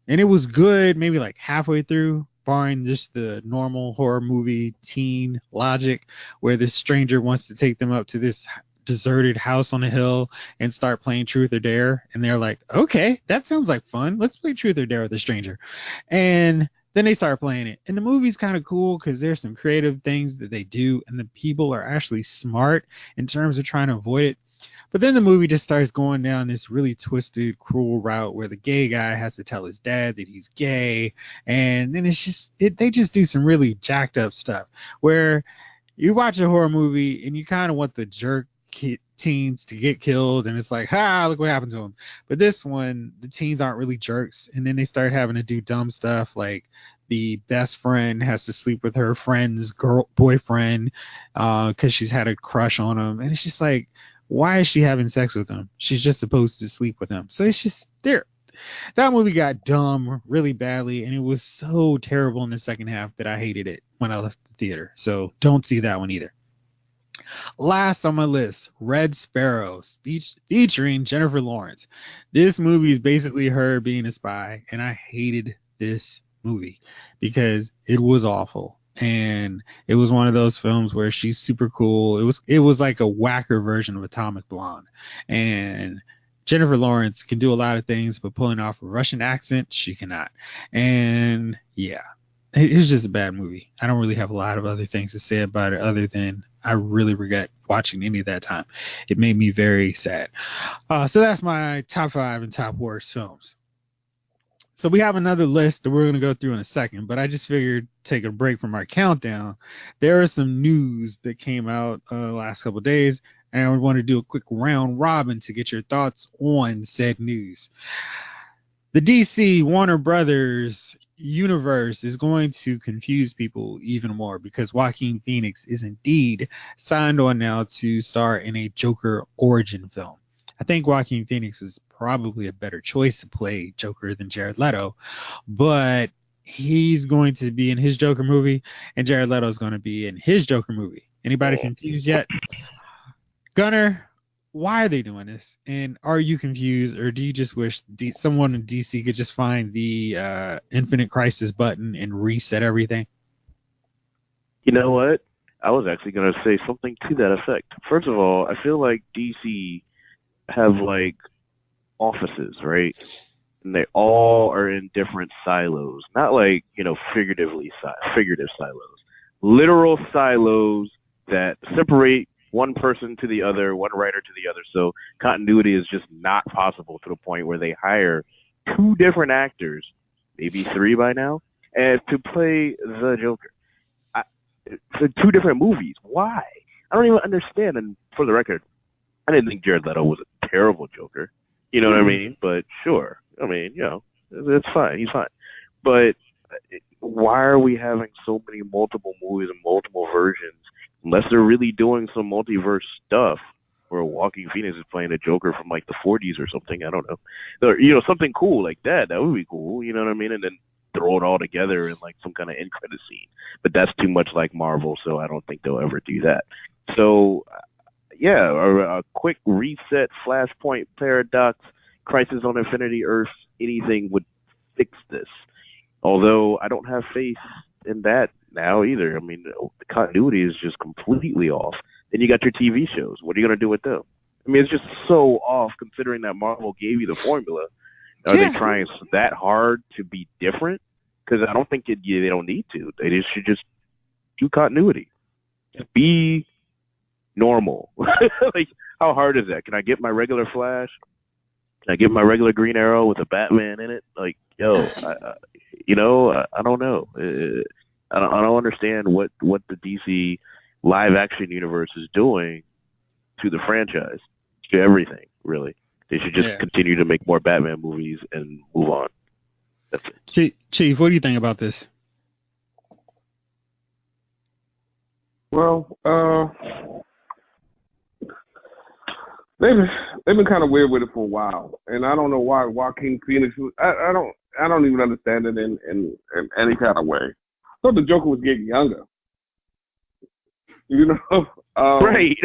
and it was good maybe like halfway through, barring just the normal horror movie teen logic where this stranger wants to take them up to this deserted house on a hill and start playing Truth or Dare, and they're like, okay, that sounds like fun, let's play Truth or Dare with a stranger. And then they start playing it, and the movie's kind of cool because there's some creative things that they do, and the people are actually smart in terms of trying to avoid it. But then the movie just starts going down this really twisted, cruel route where the gay guy has to tell his dad that he's gay, and then they just do some really jacked up stuff where you watch a horror movie and you kind of want the jerk teens to get killed, and it's like, look what happened to them. But this one, the teens aren't really jerks, and then they start having to do dumb stuff like the best friend has to sleep with her friend's boyfriend because she's had a crush on him, and it's just like, why is she having sex with him? She's just supposed to sleep with him. So it's just there. That movie got dumb really badly, and it was so terrible in the second half that I hated it when I left the theater. So don't see that one either. Last on my list, Red Sparrow, featuring Jennifer Lawrence. This movie is basically her being a spy, and I hated this movie because it was awful. And it was one of those films where she's super cool. It was like a whacker version of Atomic Blonde. And Jennifer Lawrence can do a lot of things, but pulling off a Russian accent, she cannot. And yeah, it's just a bad movie. I don't really have a lot of other things to say about it other than I really regret watching any of that time. It made me very sad. So that's my top 5 and top worst films. So we have another list that we're going to go through in a second, but I just figured take a break from our countdown. There is some news that came out the last couple of days, and I want to do a quick round robin to get your thoughts on said news. The DC Warner Brothers universe is going to confuse people even more because Joaquin Phoenix is indeed signed on now to star in a Joker origin film. I think Joaquin Phoenix is probably a better choice to play Joker than Jared Leto, but he's going to be in his Joker movie, and Jared Leto is going to be in his Joker movie. Anybody confused yet? Gunnar, why are they doing this? And are you confused, or do you just wish someone in DC could just find the Infinite Crisis button and reset everything? You know what? I was actually going to say something to that effect. First of all, I feel like DC have like offices, right? And they all are in different silos, not like, figurative silos, literal silos that separate one person to the other, one writer to the other. So continuity is just not possible to the point where they hire 2 different actors, maybe 3 by now, and to play the Joker. For 2 different movies. Why? I don't even understand. And for the record, I didn't think Jared Leto was a terrible Joker. You know what I mean? But sure. I mean, it's fine. He's fine. But why are we having so many multiple movies and multiple versions? Unless they're really doing some multiverse stuff where Joaquin Phoenix is playing a Joker from like the 40s or something. I don't know. Or, something cool like that. That would be cool. You know what I mean? And then throw it all together in like some kind of end credit scene. But that's too much like Marvel, so I don't think they'll ever do that. So, yeah, a quick reset, Flashpoint Paradox, Crisis on Infinity Earth, anything would fix this. Although I don't have faith in that now either. I mean, the continuity is just completely off. Then you got your TV shows. What are you going to do with them? I mean, it's just so off considering that Marvel gave you the formula. Are they trying that hard to be different? Because I don't think they don't need to. They should just do continuity. Just be normal. Like, how hard is that? Can I get my regular Flash? Can I get my regular Green Arrow with a Batman in it? Like, I don't know. I don't understand what the DC live action universe is doing to the franchise, to everything, really. They should just continue to make more Batman movies and move on. That's it. Chief, what do you think about this? Well, they've been kind of weird with it for a while, and I don't know why Joaquin Phoenix. I don't even understand it in any kind of way. I thought the Joker was getting younger. Right.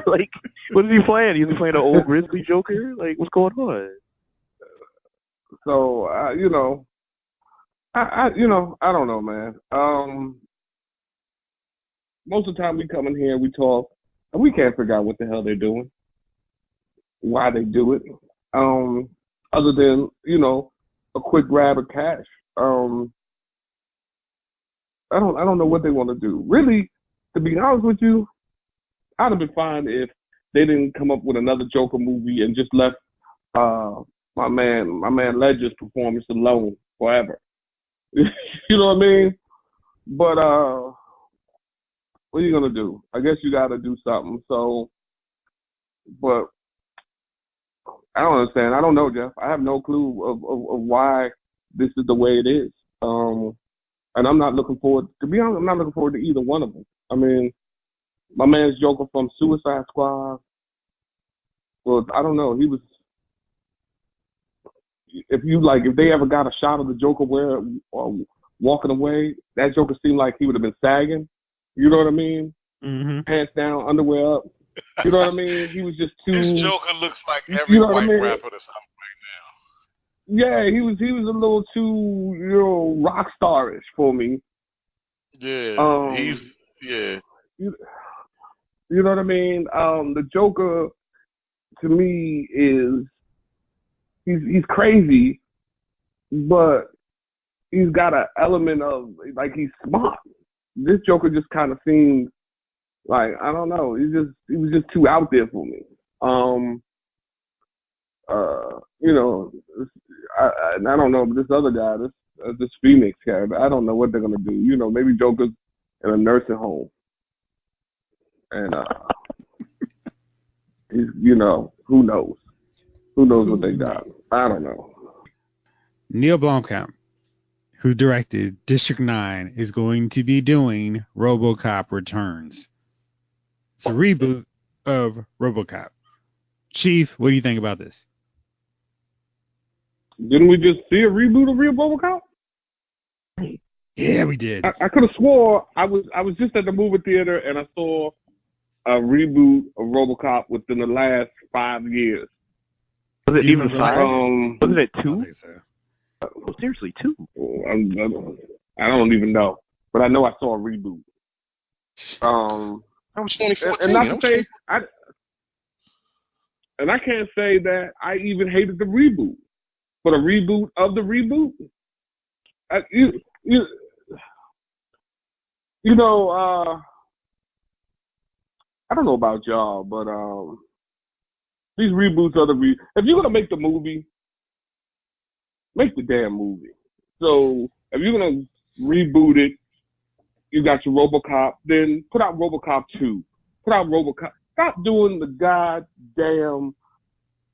Like, what is he playing? Is he playing an old grizzly Joker? Like, what's going on? So, I don't know, man. Most of the time we come in here and we talk, and we can't figure out what the hell they're doing, why they do it, other than, a quick grab of cash. I don't know what they want to do. Really, to be honest with you, I'd have been fine if they didn't come up with another Joker movie and just left my man Ledger's performance alone forever. You know what I mean? But what are you gonna do? I guess you got to do something. So, but I don't understand. I don't know, Jeff. I have no clue of why this is the way it is. And I'm not looking forward. To be honest, I'm not looking forward to either one of them. I mean, my man's Joker from Suicide Squad. Well, I don't know. He was. If they ever got a shot of the Joker walking away, that Joker seemed like he would have been sagging. You know what I mean? Mm-hmm. Pants down, underwear up. You know what I mean? He was just too. This Joker looks like every white rapper that's out right now. Yeah, he was a little too, rock starish for me. Yeah, You know what I mean? The Joker, to me, is he's crazy, but he's got an element of like he's smart. This Joker just kind of seems like, I don't know. He was just too out there for me. You know, I don't know, but this other guy, this Phoenix character, I don't know what they're gonna do. You know, maybe Joker's in a nursing home, and he's, you know, who knows? Who knows what they got? I don't know. Neil Blomkamp, who directed District 9, is going to be doing RoboCop Returns. It's a reboot of RoboCop. Chief, what do you think about this? Didn't we just see a reboot of Real RoboCop? Yeah, we did. I could have swore I was just at the movie theater and I saw a reboot of RoboCop within the last 5 years. Was it even 5? Wasn't it 2? I think so. Oh, seriously, 2? I don't even know, but I know I saw a reboot. That was 2014. And not to say, I can't say that I even hated the reboot, but a reboot of the reboot. You know, I don't know about y'all, but these reboots are if you're gonna make the movie, make the damn movie. So if you're gonna reboot it, you got your RoboCop, then put out RoboCop 2. Put out RoboCop. Stop doing the goddamn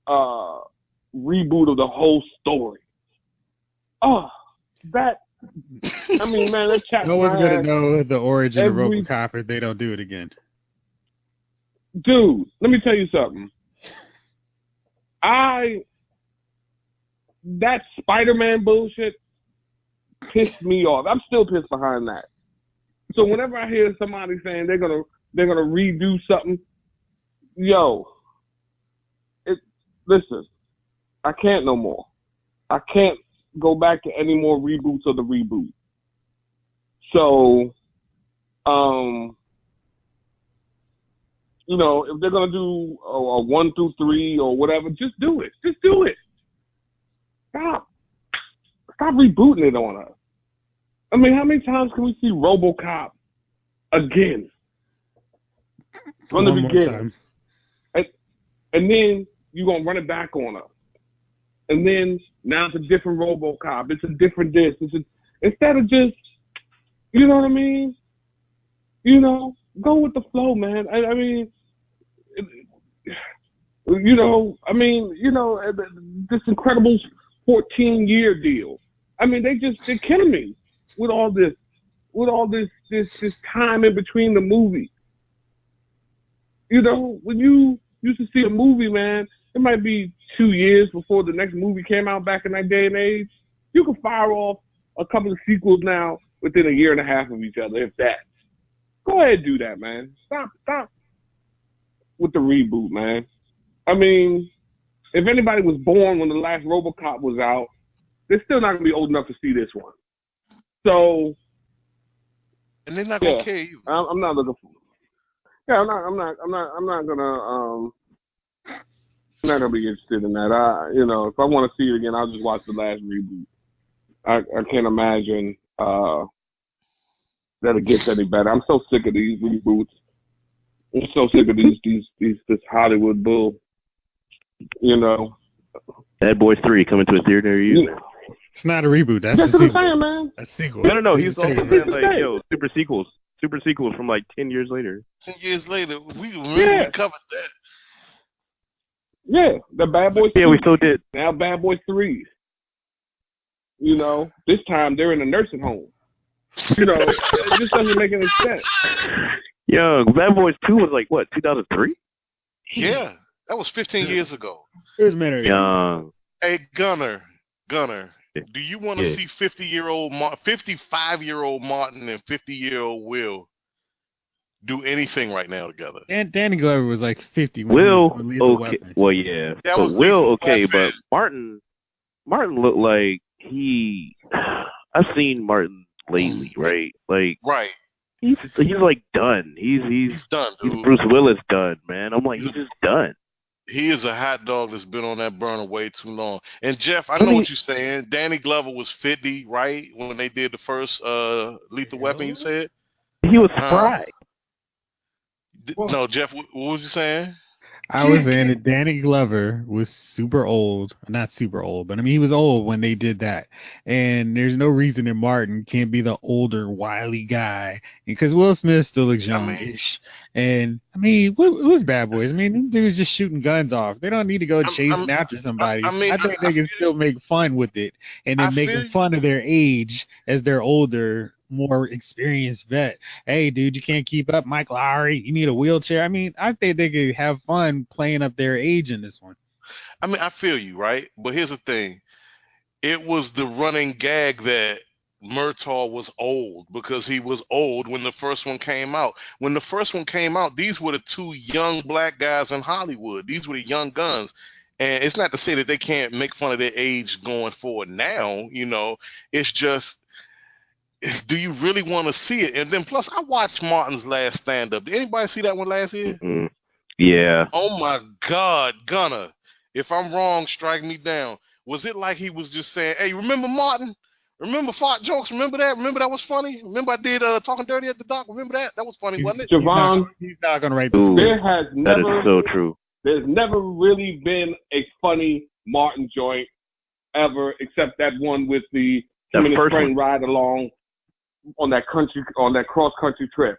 reboot of the whole story. Oh, that. I mean, man, that chapter. No one's gonna know the origin of RoboCop if they don't do it again. Dude, let me tell you something. That Spider-Man bullshit pissed me off. I'm still pissed behind that. So whenever I hear somebody saying they're gonna redo something, listen, I can't no more. I can't go back to any more reboots of the reboot. So, you know, if they're gonna do a 1 through 3 or whatever, just do it. Just do it. Stop rebooting it on us. I mean, how many times can we see RoboCop again from the beginning? And then you're gonna run it back on us. And then now it's a different RoboCop. It's a different this. Instead of just, you know what I mean? You know, go with the flow, man. I mean, you know, this incredible 14-year deal. I mean, they're killing me with all this time in between the movies. You know, when you used to see a movie, man, it might be 2 years before the next movie came out back in that day and age. You can fire off a couple of sequels now within a year and a half of each other, if that. Go ahead and do that, man. Stop with the reboot, man. I mean, if anybody was born when the last RoboCop was out, they're still not gonna be old enough to see this one. So, and they're not gonna care you. I'm not looking for. Yeah, I'm not gonna be interested in that. You know, if I want to see it again, I'll just watch the last reboot. I can't imagine that it gets any better. I'm so sick of these reboots. I'm so sick of this Hollywood bull. You know, Bad Boys 3 coming to a theater near you. It's not a reboot. That's what I'm saying, man. A sequel. No. He's also saying like, super sequels from like 10 years later. 10 years later, we really covered that. Yeah, the Bad Boys 3. Yeah, we still did. Now Bad Boys 3. You know, this time they're in a nursing home. You know, it just doesn't make any sense. Yo, Bad Boys 2 was like, what, 2003? Yeah, that was 15 years ago. It was Mary. Young. Hey, Gunner, do you want to see 55-year-old Martin and 50-year-old Will do anything right now together? And Danny Glover was like 50. Will, okay. Well, yeah. That but was Will, okay, but Martin looked like I've seen Martin lately, right? Like, right. He's like done. He's done, dude. He's Bruce Willis done, man. I'm like, he's just done. He is a hot dog that's been on that burner way too long. And Jeff, I know what you're saying. Danny Glover was 50, right, when they did the first Lethal Weapon. You said he was spry. No, Jeff, what was you saying? I was saying that Danny Glover was super old. Not super old, but I mean, he was old when they did that. And there's no reason that Martin can't be the older, wily guy. Because Will Smith still looks youngish. And, I mean, what was Bad Boys? I mean, them dudes just shooting guns off. They don't need to go chasing after somebody. I think they can still make fun with it. And then making fun of their age as they're older, more experienced vet. Hey, dude, you can't keep up, Mike Lowry. You need a wheelchair. I mean, I think they could have fun playing up their age in this one. I mean, I feel you, right? But here's the thing. It was the running gag that Murtaugh was old because he was old when the first one came out. When the first one came out, these were the two young black guys in Hollywood. These were the young guns. And it's not to say that they can't make fun of their age going forward now, you know. It's just, do you really want to see it? And then plus, I watched Martin's last stand-up. Did anybody see that one last year? Mm-hmm. Yeah. Oh, my God, Gunner. If I'm wrong, strike me down. Was it like he was just saying, hey, remember Martin? Remember fart jokes? Remember that? Remember that was funny? Remember I did Talking Dirty at the Dock? Remember that? That was funny, wasn't it? Javon, he's not going to write this. That is so true. There's never really been a funny Martin joint ever, except that one with the him and his friend ride along on that cross country trip.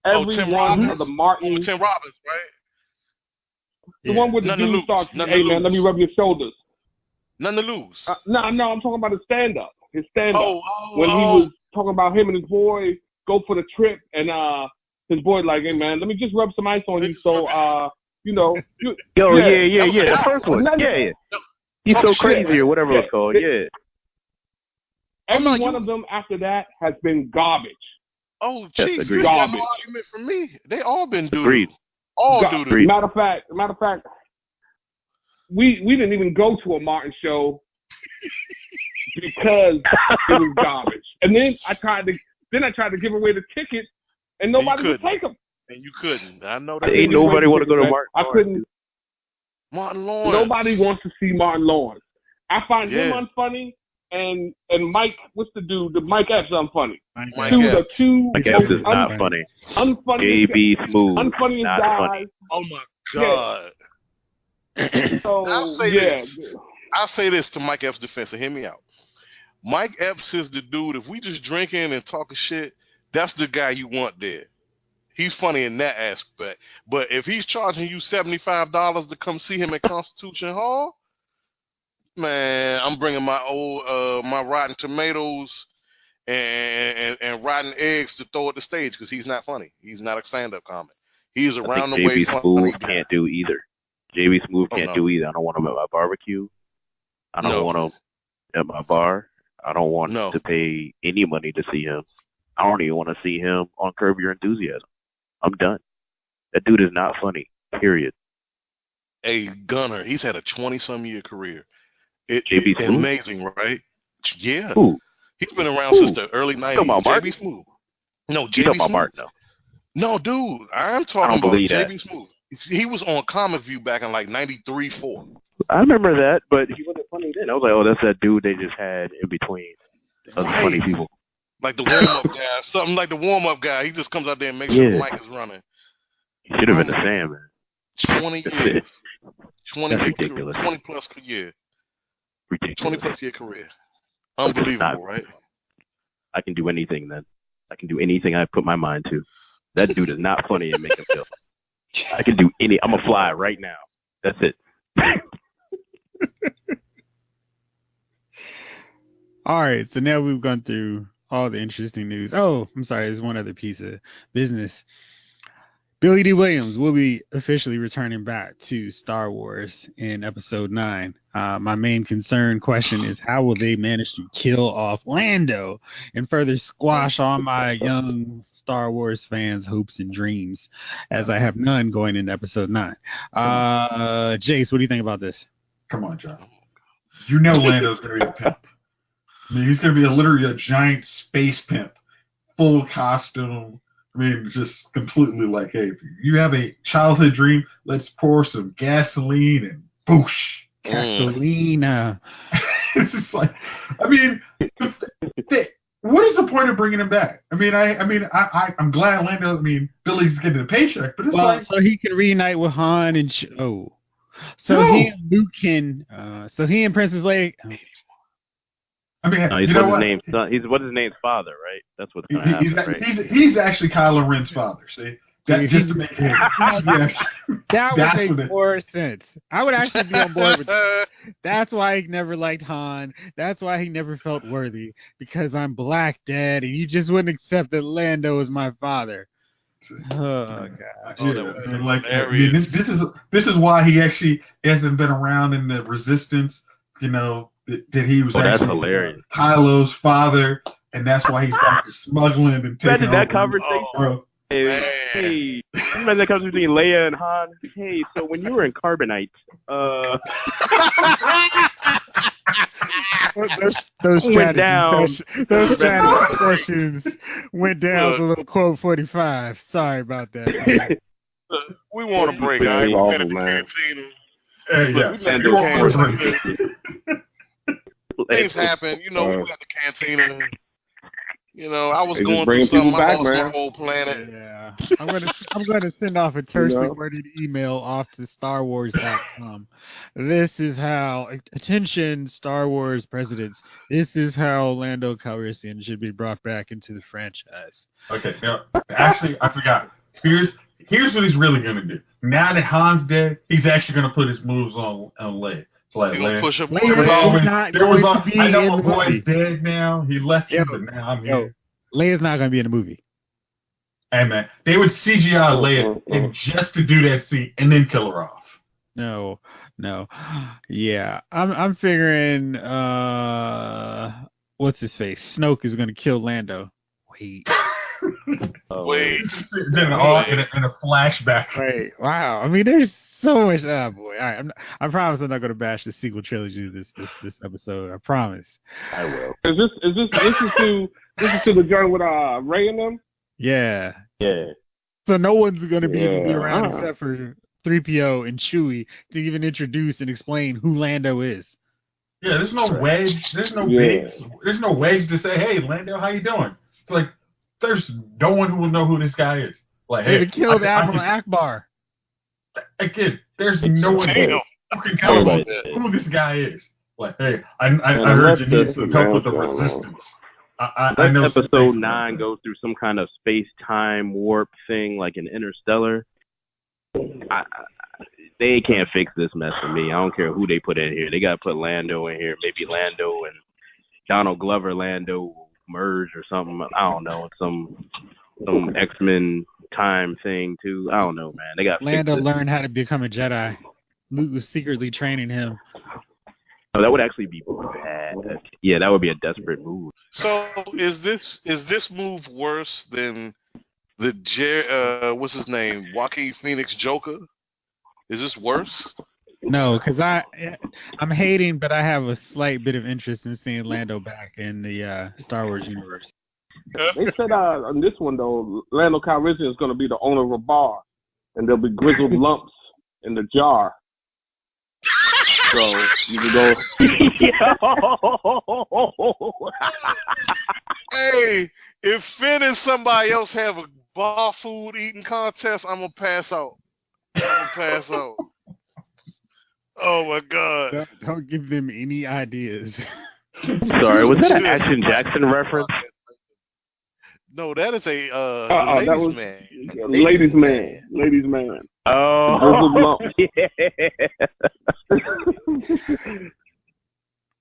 Every one of the Martin, Tim Robbins, right? The one with the dude starts, hey man, let me rub your shoulders. None to lose. No, I'm talking about his stand-up. His stand-up. When he was talking about him and his boy go for the trip, and his boy like, hey man, let me just rub some ice on you, so you know. The first one, yeah. He's so crazy or whatever it's called, yeah. Every one of them after that has been garbage. Oh, geez, you got no argument from me. They all been doo-doo. Agreed. All doo-doo. Matter of fact, we didn't even go to a Martin show because it was garbage. And then I tried to give away the tickets, and nobody would take them. And you couldn't. I know that. Ain't nobody want to go to Martin. I couldn't. Martin Lawrence. Nobody wants to see Martin Lawrence. I find him unfunny, and Mike, what's the dude? The Mike Epps unfunny. Mike Epps is not funny. Unfunny. JB Smooth. Unfunniest guy. Funny. Oh my God. Yeah. So I'll say this to Mike Epps' defense, and hear me out. Mike Epps is the dude. If we just drinking and talking shit, that's the guy you want there. He's funny in that aspect. But if he's charging you $75 to come see him at Constitution Hall, man, I'm bringing my old my rotten tomatoes and rotten eggs to throw at the stage because he's not funny. He's not a stand-up comic. He's around the way. JB Smooth can't do either. JB Smooth can't do either. I don't want him at my barbecue. I don't want him at my bar. I don't want to pay any money to see him. I don't even want to see him on Curb Your Enthusiasm. I'm done. That dude is not funny, period. Hey, Gunner, he's had a 20-some-year career. It's Smooth? amazing, right? Yeah. Who? He's been around since the early 90s. JB Smooth. No, JB Smooth. Martin, though. No, dude, I'm talking about JB Smooth. He was on Comic View back in like 93, 4. I remember that, but he wasn't funny then. I was like, oh, that's that dude they just had in between other funny people. Like the warm-up guy. Something like the warm-up guy. He just comes out there and makes sure the mic is running. He should have been the Sam, man. 20 years. 20 That's ridiculous. 20-plus year. Ridiculous. 20-plus year career. Unbelievable, right? I can do anything then. I can do anything I put my mind to. That dude is not funny in makeup, Phil. I can do I'm a fly right now. That's it. All right, so now we've gone through all the interesting news. Oh, I'm sorry, there's one other piece of business. Billy Dee Williams will be officially returning back to Star Wars in Episode 9. My main question is how will they manage to kill off Lando and further squash all my young Star Wars fans' hopes and dreams, as I have none going into Episode 9. Jace, what do you think about this? Come on, John. You know Lando's going to be a pimp. I mean, he's going to be literally a giant space pimp, full costume, I mean, just completely like, hey, if you have a childhood dream, let's pour some gasoline and boosh. Gasolina. It's just like, I mean, what is the point of bringing him back? I mean, I'm glad Lando. I mean, Billy's getting a paycheck, but it's like so he can reunite with Han and So he and Luke can. So he and Princess Leia. I mean, no, he's you know what's what? his name? He's what's his name's father, right? That's what's going to happen, right? He's actually Kylo Ren's father. See, just to make it. That would make more sense. I would actually be on board with that. That's why he never liked Han. That's why he never felt worthy. Because I'm black, Dad, and you just wouldn't accept that Lando is my father. Oh God! Yeah, like this is why he actually hasn't been around in the Resistance. You know that he was actually that's hilarious. Kylo's father, and that's why he started smuggling and taking that conversation. Bro. Hey, imagine that comes between Leia and Han. Hey, so when you were in Carbonite, those went down. Those strategy questions went down to a little quote 45. Sorry about that. We want a break. I ain't at the cantina. Things happen, you know. We got the cantina. You know, I was going through something. I lost my whole planet. Yeah, I'm gonna send off a tersely worded email off to StarWars.com. This is how attention Star Wars presidents. This is how Lando Calrissian should be brought back into the franchise. Okay, now actually I forgot. Here's what he's really gonna do. Now that Han's dead, he's actually gonna put his moves on Leia. Like, push up. I know my boy's dead now. He left you, but now I'm here. Leia's not going to be in the movie. Hey, man. They would CGI Leia and just to do that scene and then kill her off. No. Yeah. I'm figuring, what's his face? Snoke is going to kill Lando. Wait. Wait. Then in a flashback. Wait. Wow. I mean, there's so much. Oh boy! All right, I promise I'm not going to bash the sequel trilogy this episode. I promise. I will. Is this to the journey with Ray and them? Yeah. Yeah. So no one's going to be around except for 3PO and Chewie to even introduce and explain who Lando is. Yeah, there's no wedge. There's no there's no wedge to say, "Hey, Lando, how you doing?" It's like there's no one who will know who this guy is. Like, they killed Admiral Akbar. Again, there's no one who can tell who this guy is. Like, hey, I heard you need some help with the Resistance. I know episode 9 goes through some kind of space-time warp thing, like an Interstellar. They can't fix this mess for me. I don't care who they put in here. They got to put Lando in here. Maybe Lando and Donald Glover Lando merge or something. I don't know. Some X-Men time thing too. I don't know, man. They got Lando learned how to become a Jedi. Luke was secretly training him. Oh, that would actually be bad. Yeah, that would be a desperate move. So is this move worse than the what's his name, Joaquin Phoenix Joker? Is this worse? No, because I'm hating, but I have a slight bit of interest in seeing Lando back in the Star Wars universe. They said on this one though, Lando Calrissian is going to be the owner of a bar, and there'll be grizzled lumps in the jar. So you can go. Hey, if Finn and somebody else have a bar food eating contest, I'm gonna pass out. Oh my God! Don't give them any ideas. Sorry, was that an Action Jackson reference? No, that is a ladies man. Oh, yeah.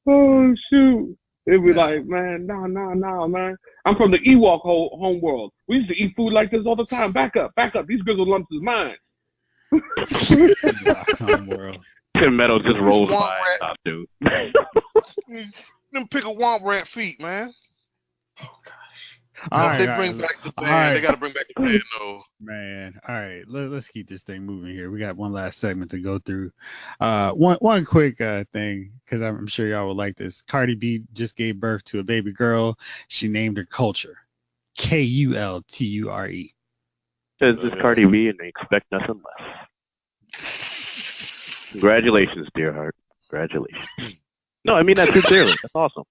Oh shoot! It'd be like, man, no, man. I'm from the Ewok home world. We used to eat food like this all the time. Back up. These grizzled lumps is mine. Home world. Tim Meadows just rolls by, top dude. Them pick a womp rat feet, man. Oh gosh! They bring back the band. They got to bring back the band, though. Man, all right. Let's keep this thing moving here. We got one last segment to go through. One quick thing, because I'm sure y'all would like this. Cardi B just gave birth to a baby girl. She named her Culture, Kulture. Because it's Cardi B and they expect nothing less. Congratulations, dear heart. Congratulations. No, I mean that sincerely. That's awesome.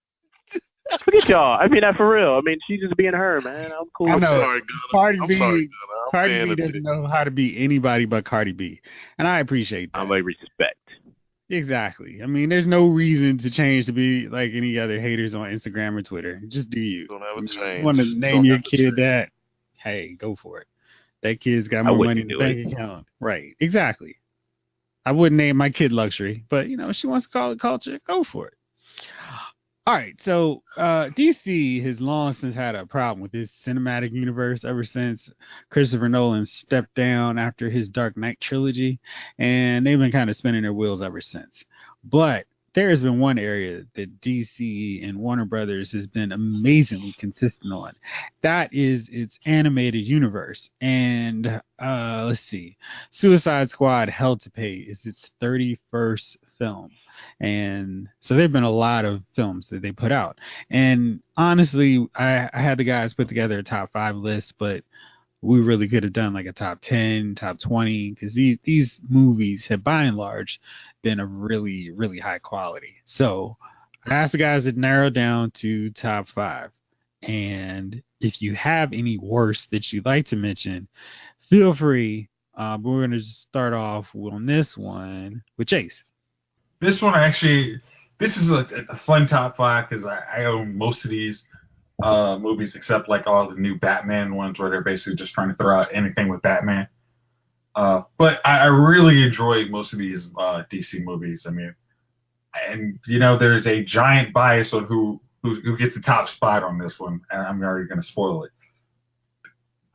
Look at y'all. I mean that for real. I mean, she's just being her, man. I'm cool. I know. Sorry, Cardi I'm B, sorry, Cardi B doesn't know how to be anybody but Cardi B, and I appreciate that. I'm like respect. Exactly. I mean, there's no reason to change to be like any other haters on Instagram or Twitter. Just do you. Don't ever change. You want to name your kid that? Hey, go for it. That kid's got more money in the bank account. Right. Exactly. I wouldn't name my kid Luxury, but, you know, if she wants to call it culture, go for it. All right, so DC has long since had a problem with this cinematic universe ever since Christopher Nolan stepped down after his Dark Knight trilogy, and they've been kind of spinning their wheels ever since. But there has been one area that DC and Warner Brothers has been amazingly consistent on. That is its animated universe. And let's see, Suicide Squad Hell to Pay is its 31st film. And so there have been a lot of films that they put out. And honestly, I had the guys put together a top 5 list, but we really could have done like a top 10, top 20, because these movies have by and large been of really, really high quality. So I asked the guys to narrow down to top 5. And if you have any worse that you'd like to mention, feel free. But we're going to start off on this one with Chase. This one this is a fun top 5 because I own most of these movies except like all the new Batman ones where they're basically just trying to throw out anything with Batman. But I really enjoy most of these DC movies. I mean, and you know, there's a giant bias on who gets the top spot on this one, and I'm already going to spoil it.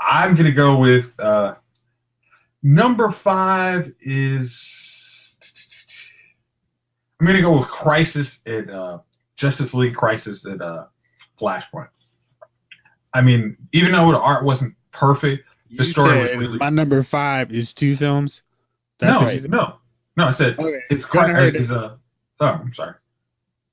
I'm going to go with number 5 is. I'm going to go with Crisis at Justice League Crisis at Flashpoint. I mean, even though the art wasn't perfect, the story was really... My number 5 is 2 films? No, I said it's Crisis. I'm sorry.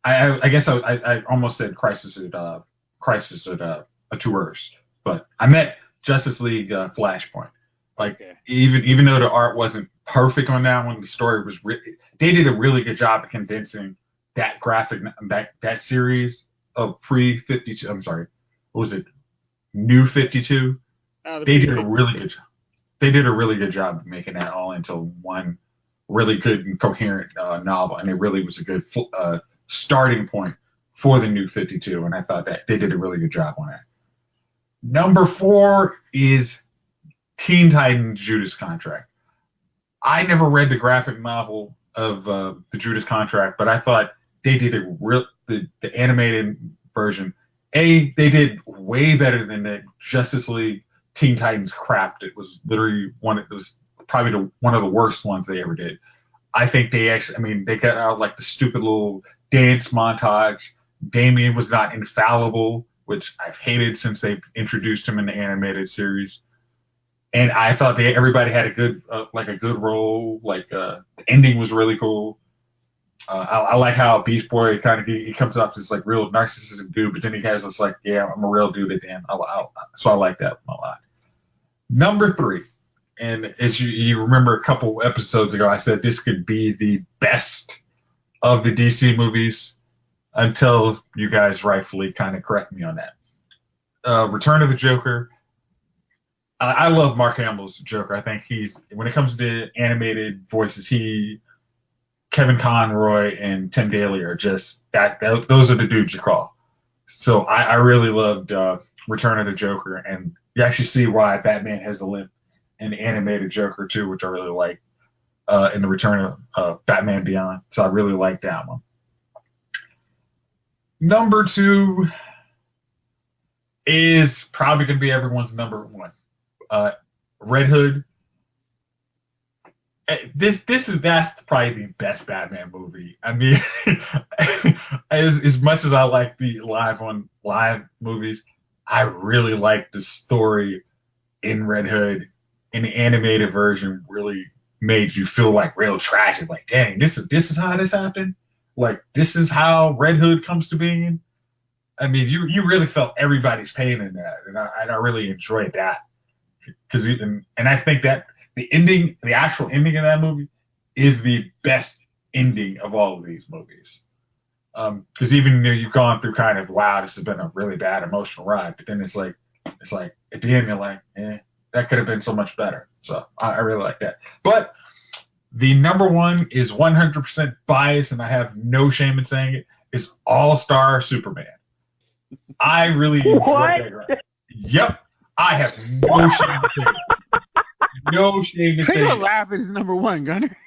I guess I almost said Crisis at a 2 words, but I meant Justice League Flashpoint. Like, even though the art wasn't perfect on that one, the story was they did a really good job of condensing that graphic, that series of pre-52. I'm sorry, what was it? New 52. They did a really good job. They did a really good job of making that all into one really good and coherent novel, and it really was a good starting point for the New 52. And I thought that they did a really good job on that. Number 4 is Teen Titans Judas Contract. I never read the graphic novel of the Judas Contract, but I thought they did the animated version. They did way better than the Justice League Teen Titans crap. It was literally one of the worst ones they ever did. I think they got out like the stupid little dance montage. Damian was not infallible, which I've hated since they've introduced him in the animated series. And I thought everybody had a good role. Like the ending was really cool. I like how Beast Boy he comes off as like real narcissistic dude, but then he has this like, yeah, I'm a real dude at the end. So I like that a lot. Number 3, and as you remember a couple episodes ago, I said this could be the best of the DC movies until you guys rightfully kind of correct me on that. Return of the Joker. I love Mark Hamill's Joker. I think when it comes to animated voices, Kevin Conroy and Tim Daly are just those are the dudes you call. So I really loved Return of the Joker, and you actually see why Batman has a limp in the animated Joker too, which I really like in the Return of Batman Beyond. So I really like that one. Number 2 is probably going to be everyone's number 1. Red Hood. That's probably the best Batman movie. I mean, as much as I like the live movies, I really like the story in Red Hood. In the animated version, really made you feel like real tragic. Like, dang, this is how this happened. Like, this is how Red Hood comes to being. I mean, you really felt everybody's pain in that, and I really enjoyed that. and I think that the actual ending of that movie is the best ending of all of these movies. Because even though you've gone through kind of, wow, this has been a really bad emotional ride, but then it's like at the end you're like, that could have been so much better. So I really like that. But the number one is 100% biased, and I have no shame in saying it, is All-Star Superman. I really enjoyed that ride. Yep. I have no shame to say it. No shame to say it. You're laughing is number one, Gunner.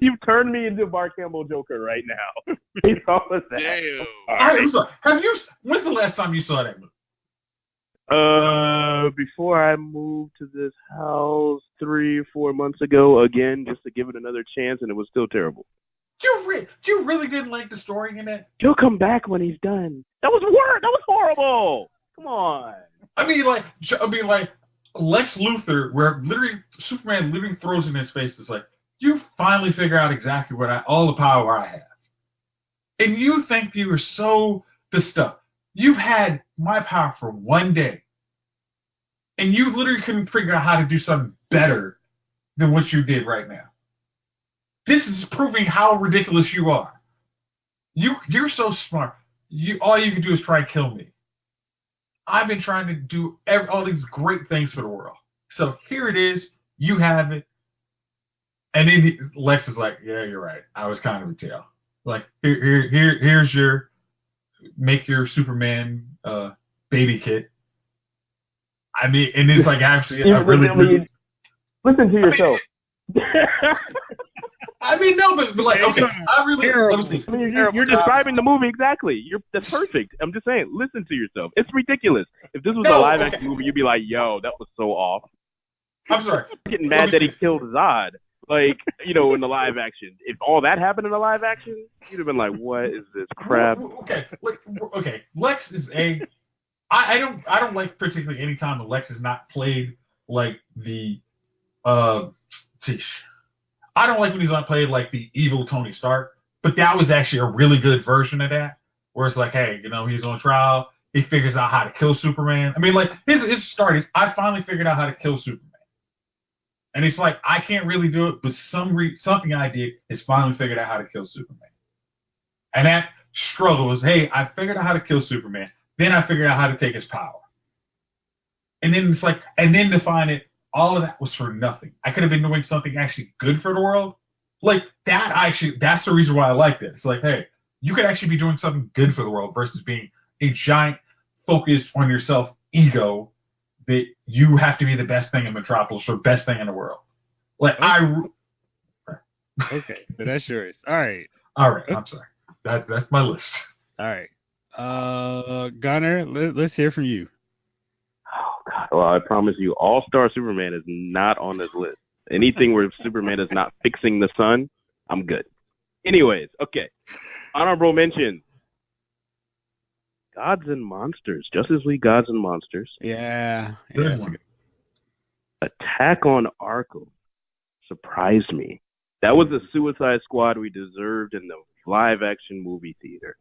You've turned me into Mark Hamill Joker right now. It's all of that. Damn. I'm sorry. When's the last time you saw that movie? Before I moved to this house 3 or 4 months ago, again, just to give it another chance, and it was still terrible. You really didn't like the story in it? He'll come back when he's done. That was horrible. Come on. I mean, like Lex Luthor, where literally Superman literally throws in his face, is like, you finally figure out exactly all the power I have. And you think you were so the stuff. You've had my power for one day. And you literally couldn't figure out how to do something better than what you did right now. This is proving how ridiculous you are. You're so smart. All you can do is try to kill me. I've been trying to do all these great things for the world. So here it is. You have it. And then Lex is like, yeah, you're right. I was kind of a tail. Like, here's your, make your Superman baby kit. I mean, and it's like actually a really listen to yourself. I mean, no, but like, okay, you're describing the movie exactly. That's perfect. I'm just saying, listen to yourself. It's ridiculous. If this was a live action movie, you'd be like, yo, that was so off. I'm sorry. Getting mad that he killed Zod. Like, in the live action. If all that happened in the live action, you'd have been like, what is this crap? Okay. Lex is I don't like particularly any time the Lex is not played like the I don't like when he's not played like the evil Tony Stark, but that was actually a really good version of that, where it's like, hey, he's on trial, he figures out how to kill Superman. I mean, like, his start is, I finally figured out how to kill Superman. And it's like, I can't really do it, but something I did is finally figured out how to kill Superman. And that struggle is, hey, I figured out how to kill Superman. Then I figured out how to take his power. And then it's like, and then to find it, all of that was for nothing. I could have been doing something actually good for the world. Like, that's the reason why I like this. It's like, hey, you could actually be doing something good for the world versus being a giant focus on yourself ego that you have to be the best thing in Metropolis or best thing in the world. Like, okay, so that's yours. All right. I'm sorry. That's my list. All right. Gunner, let's hear from you. Oh, God. Well, I promise you, All-Star Superman is not on this list. Anything where Superman is not fixing the sun, I'm good. Anyways, okay. Honorable mentions. Gods and Monsters. Justice League Gods and Monsters. Yeah. Attack on Arkham surprised me. That was the Suicide Squad we deserved in the live-action movie theater,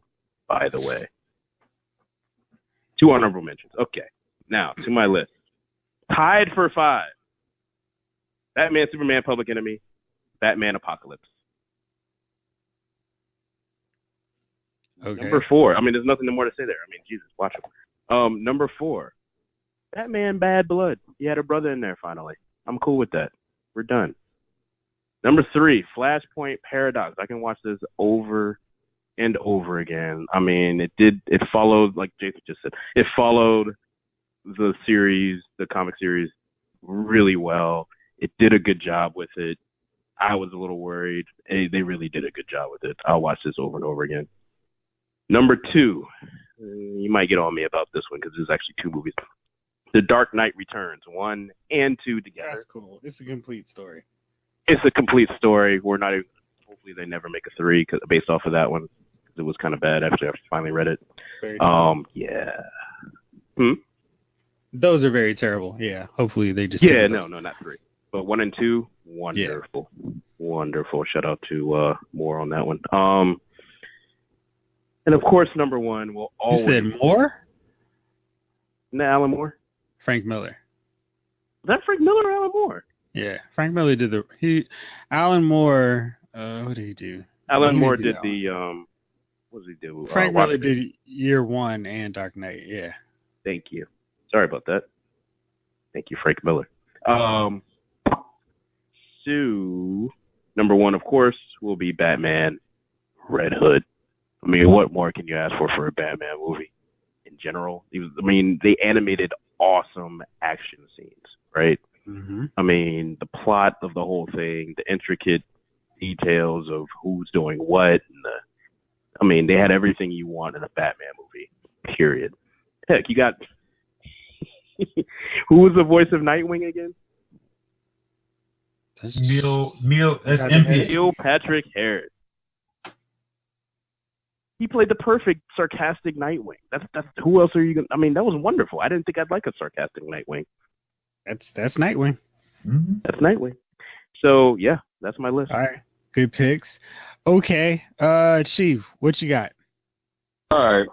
by the way. 2 honorable mentions. Okay. Now, to my list. Tied for 5. Batman, Superman, Public Enemy, Batman, Apocalypse. Okay. Number 4. I mean, there's nothing more to say there. I mean, Jesus, watch him. Number 4. Batman, Bad Blood. You had a brother in there, finally. I'm cool with that. We're done. Number 3, Flashpoint Paradox. I can watch this over and over again. I mean, it followed, like Jason just said, it followed the comic series really well. It did a good job with it. I was a little worried. They really did a good job with it. I'll watch this over and over again. Number 2, you might get on me about this one because there's actually 2 movies. The Dark Knight Returns, 1 and 2 together. That's cool. It's a complete story. It's a complete story. Hopefully they never make a 3 based off of that one. It was kind of bad after I finally read it. Yeah. Those are very terrible. Yeah. Hopefully they just. Yeah, no, not 3. But 1 and 2, wonderful. Yeah. Wonderful. Shout out to Moore on that one. And of course, number 1 will always. You said Moore? No, Alan Moore. Frank Miller. Was that Frank Miller or Alan Moore? Yeah, Frank Miller did Alan Moore. What did he do? Alan Moore did the what did he do? Frank Miller did Year One and Dark Knight. Yeah. Thank you. Sorry about that. Thank you, Frank Miller. So, number one, of course, will be Batman Red Hood. I mean, what more can you ask for a Batman movie in general? They animated awesome action scenes, right? Mm-hmm. I mean, the plot of the whole thing, the intricate details of who's doing what, and they had everything you want in a Batman movie, period. Heck, you got... Who was the voice of Nightwing again? Neil Patrick Harris. He played the perfect sarcastic Nightwing. That's who else are you gonna? I mean, that was wonderful. I didn't think I'd like a sarcastic Nightwing. That's Nightwing. Mm-hmm. That's Nightwing. So yeah, that's my list. All right, good picks. Okay, Chief, what you got? All right.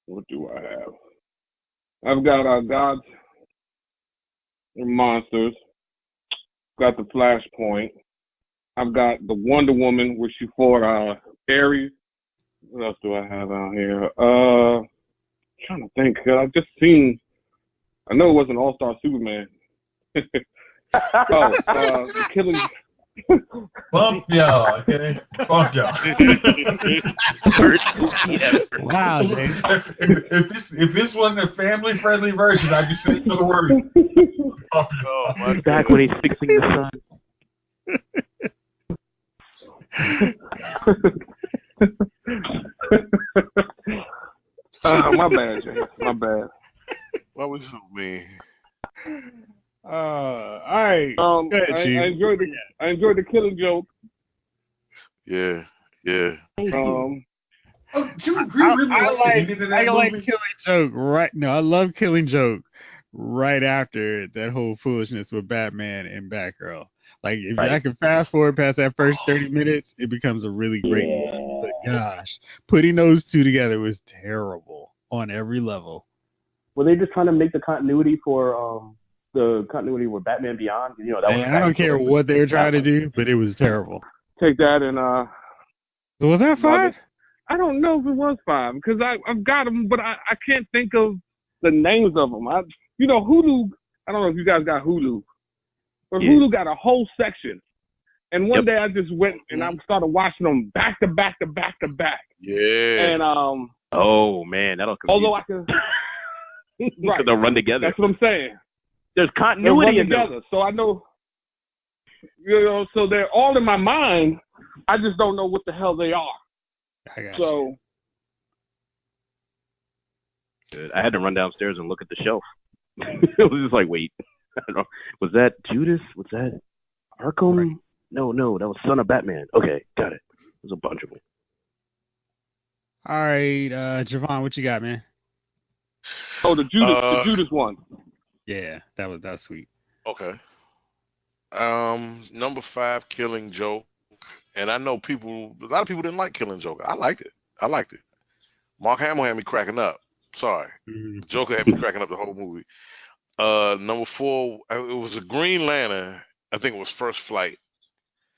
What do I have? I've got Gods and Monsters. Got the Flashpoint. I've got the Wonder Woman, where she fought Ares. What else do I have out here? Trying to think. I've just seen. I know it wasn't All-Star Superman. The Killing. Bump y'all, okay? Bump y'all. Wow, James. If this wasn't a family-friendly version, I'd be saying another word. Bump y'all. He's back when he's fixing the sun. My bad, James. My bad. What was it, man? All right. I enjoyed the Killing Joke. Yeah. I like Killing Joke right. No, I love Killing Joke right after that whole foolishness with Batman and Batgirl. Like, if I can fast forward past that first 30 minutes, it becomes a really great movie. But gosh, putting those two together was terrible on every level. Were they just trying to make the continuity for with Batman Beyond? I don't care what they were trying to do, but it was terrible. Take that and Was that 5? I don't know if it was 5 because I've got them, but I can't think of the names of them. Hulu. I don't know if you guys got Hulu, but Hulu got a whole section. And one day I just went and I started watching them back to back to back to back. Yeah. And oh man, that'll confuse. Although I can. Right. They'll run together. That's what I'm saying. There's continuity in together, so I know. So they're all in my mind. I just don't know what the hell they are. I got you. Good. I had to run downstairs and look at the shelf. It was just like, wait, I don't know. Was that Judas? Was that Arkham? Right. No, that was Son of Batman. Okay, got it. There's a bunch of them. All right, Javon, what you got, man? Oh, the Judas one. Yeah, that's sweet. Okay. Number 5, Killing Joke, and I know a lot of people didn't like Killing Joke. I liked it. Mark Hamill had me cracking up. Sorry, Joker had me cracking up the whole movie. Number 4, it was a Green Lantern. I think it was First Flight.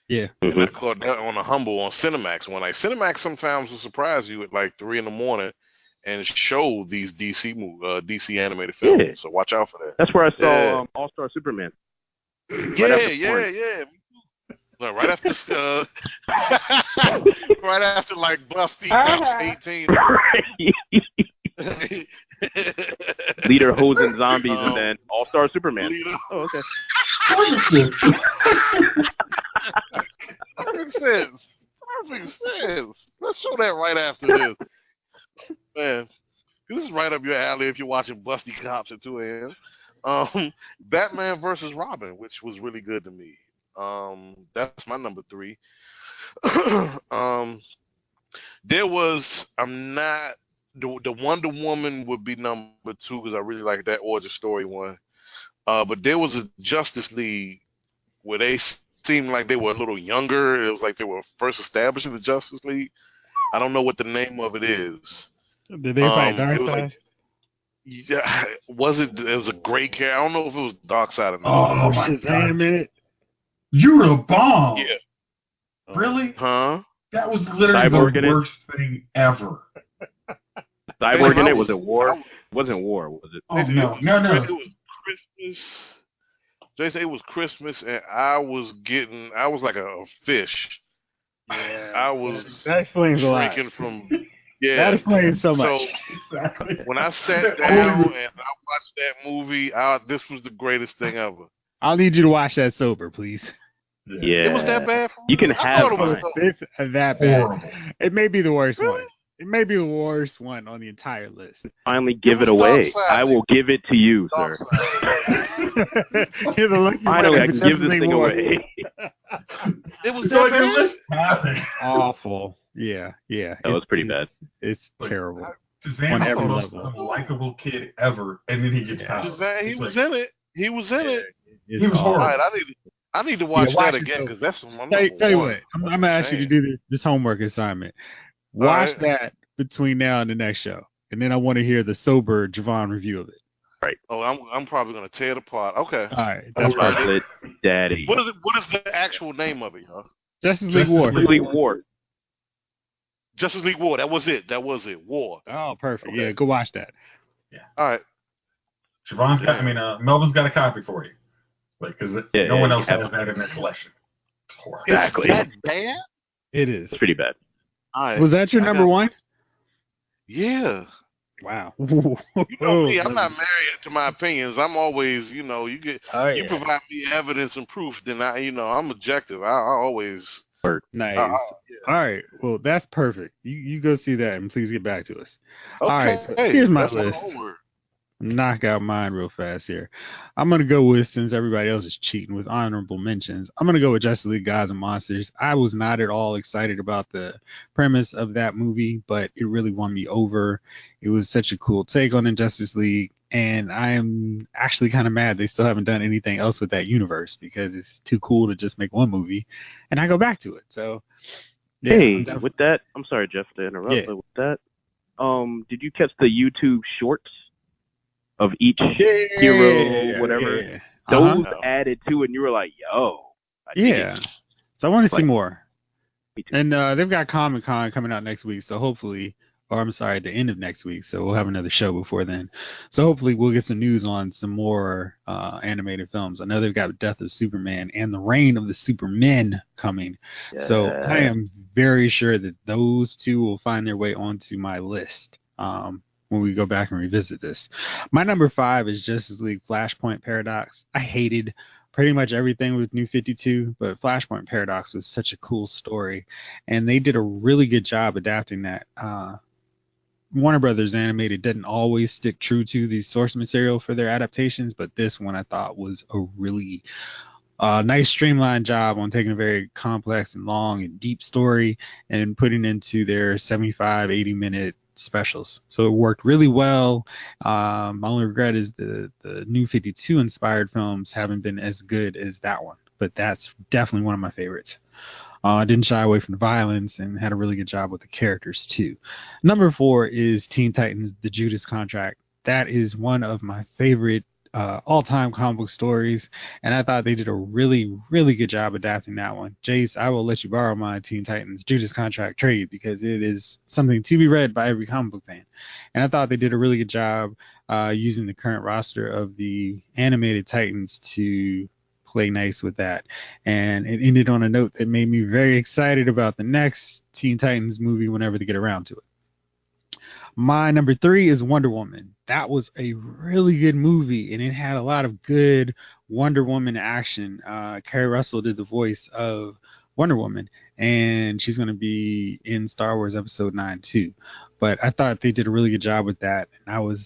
Yeah. And I caught that on a humble on Cinemax one night. Cinemax sometimes will surprise you at like 3 a.m. and show these DC animated films. Yeah. So watch out for that. That's where I saw All-Star Superman. Yeah. No, right after right after like Busty Cops 18. Leader, Hose, and Zombies, and then All-Star Superman. Oh, okay. Perfect sense. Let's show that right after this. Man, this is right up your alley if you're watching Busty Cops at 2 a.m. Batman versus Robin, which was really good to me. That's my number 3. The Wonder Woman would be number 2 because I really like that origin story one. But there was a Justice League where they seemed like they were a little younger. It was like they were first establishing the Justice League. I don't know what the name of it is. Did they fight Darkseid? Yeah, was it? It was a great character. I don't know if it was Dark Side or not. Oh my Shazam god! in it. You were the bomb. Yeah. Really? Huh? That was literally Cyborg in the it? worst thing ever. Cyborg in it? Was it War? Wasn't War, was it? Oh, It no. was Christmas. Jason, it was Christmas, and I was like a fish. Yeah. I was That explains a lot. drinking from. Yeah. That explains so much. So Exactly. when I sat down and I watched that movie, this was the greatest thing ever. I'll need you to watch that sober, please. Yeah. It was that bad for me. You can I have thought it was fun. It's that bad. Horrible. It may be the worst Really? one. It may be the worst one on the entire list. Finally give was it away. Dark Side. I will give it to you, Dark sir. Side. You're the lucky Finally, one I who can doesn't give this think thing more. away. It was It's that on your bad. list. Happened. Awful. Yeah. That was pretty bad. It's Like, terrible. Shazam On is every the most level. unlikable kid ever, and then he gets out. He It's was like, in it. He was in it. It's He was awful. horrible. All right, I need to watch watch that it, again though. because that's my Tell you one. what, I'm going to ask you to do this homework assignment. Watch that between now and the next show, and then I want to hear the sober Javon review of it. Right. Oh, I'm probably gonna tear it apart. Okay. All right, that's perfect. Chocolate Daddy. What is it? What is the actual name of it, y'all? Justice League War. Justice League War. Justice League War. That was it. War. Oh, perfect. Okay. Yeah, go watch that. All right. Javon's got, Melvin's got a copy for you. Like, because no one else yeah. has that in their collection. It's horrible. Exactly. That bad? It is. It's pretty bad. All right. Was that your number one? Yeah. Wow. You know me. I'm not married to my opinions. I'm always, you provide me evidence and proof. Then I'm objective. I always. Nice. All right. Well, that's perfect. You go see that and please get back to us. Okay. All right. So here's my That's list. my homework. Knock out mine real fast here. I'm going to go with, since everybody else is cheating with honorable mentions, I'm going to go with Justice League Gods and Monsters. I was not at all excited about the premise of that movie, but it really won me over. It was such a cool take on Injustice League, and I am actually kind of mad they still haven't done anything else with that universe because it's too cool to just make one movie, and I go back to it. So, yeah, hey, with that, I'm sorry, Jeff, to interrupt, Yeah. but with that, did you catch the YouTube shorts of each hero, whatever? Yeah. Those added to it, and you were like, yo. I dig it. Yeah. So I want to see more. Me too. And they've got Comic-Con coming out next week, so hopefully, or I'm sorry, at the end of next week, so we'll have another show before then. So hopefully we'll get some news on some more animated films. I know they've got Death of Superman and The Reign of the Supermen coming. Yeah. So I am very sure that those two will find their way onto my list when we go back and revisit this. My number 5 is Justice League Flashpoint Paradox. I hated pretty much everything with New 52, but Flashpoint Paradox was such a cool story, and they did a really good job adapting that. Warner Brothers Animated doesn't always stick true to the source material for their adaptations, but this one I thought was a really nice streamlined job on taking a very complex and long and deep story and putting into their 75, 80-minute specials. So it worked really well. My only regret is the New 52 inspired films haven't been as good as that one, but that's definitely one of my favorites. Didn't shy away from the violence and had a really good job with the characters too. Number 4 is Teen Titans: The Judas Contract. That is one of my favorite all-time comic book stories, and I thought they did a really, really good job adapting that one. Jace, I will let you borrow my Teen Titans Judas Contract trade because it is something to be read by every comic book fan. And I thought they did a really good job using the current roster of the animated Titans to play nice with that. And it ended on a note that made me very excited about the next Teen Titans movie whenever they get around to it. My number 3 is Wonder Woman. That was a really good movie, and it had a lot of good Wonder Woman action. Kerry Russell did the voice of Wonder Woman, and she's going to be in Star Wars Episode 9 too. But I thought they did a really good job with that, and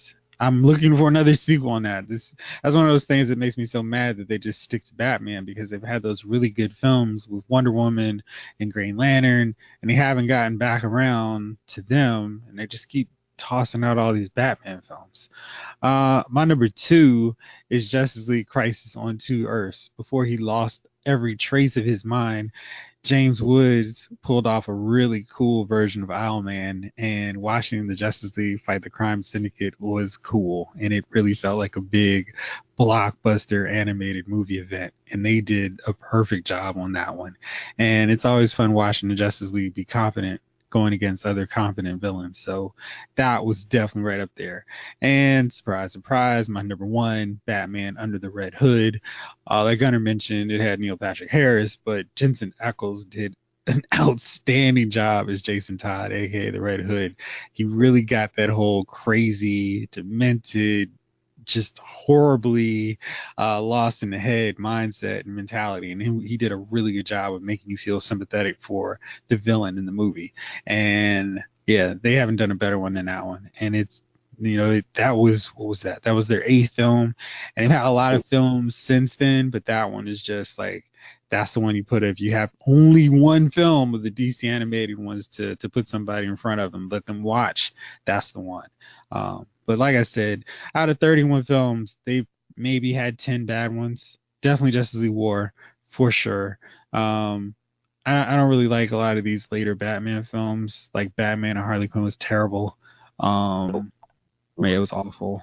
I'm looking for another sequel on that. That's one of those things that makes me so mad that they just stick to Batman, because they've had those really good films with Wonder Woman and Green Lantern, and they haven't gotten back around to them, and they just keep tossing out all these Batman films. My number 2 is Justice League Crisis on Two Earths. Before he lost every trace of his mind, James Woods pulled off a really cool version of Owlman, and watching the Justice League fight the crime syndicate was cool, and it really felt like a big blockbuster animated movie event, and they did a perfect job on that one. And it's always fun watching the Justice League be confident going against other competent villains. So that was definitely right up there. And surprise, surprise, my number one, Batman Under the Red Hood. Like Gunnar mentioned, it had Neil Patrick Harris, but Jensen Ackles did an outstanding job as Jason Todd, aka the Red Hood. He really got that whole crazy, demented, just horribly lost in the head mindset and mentality, and he did a really good job of making you feel sympathetic for the villain in the movie. And yeah, they haven't done a better one than that one. And it's, that was, what was that? That was their 8th film, and they've had a lot of films since then, but that one is just like, that's the one you put if you have only one film of the DC animated ones to put somebody in front of them, let them watch. That's the one. But like I said, out of 31 films, they've maybe had 10 bad ones. Definitely Justice League War, for sure. I don't really like a lot of these later Batman films. Like Batman and Harley Quinn was terrible. It was awful.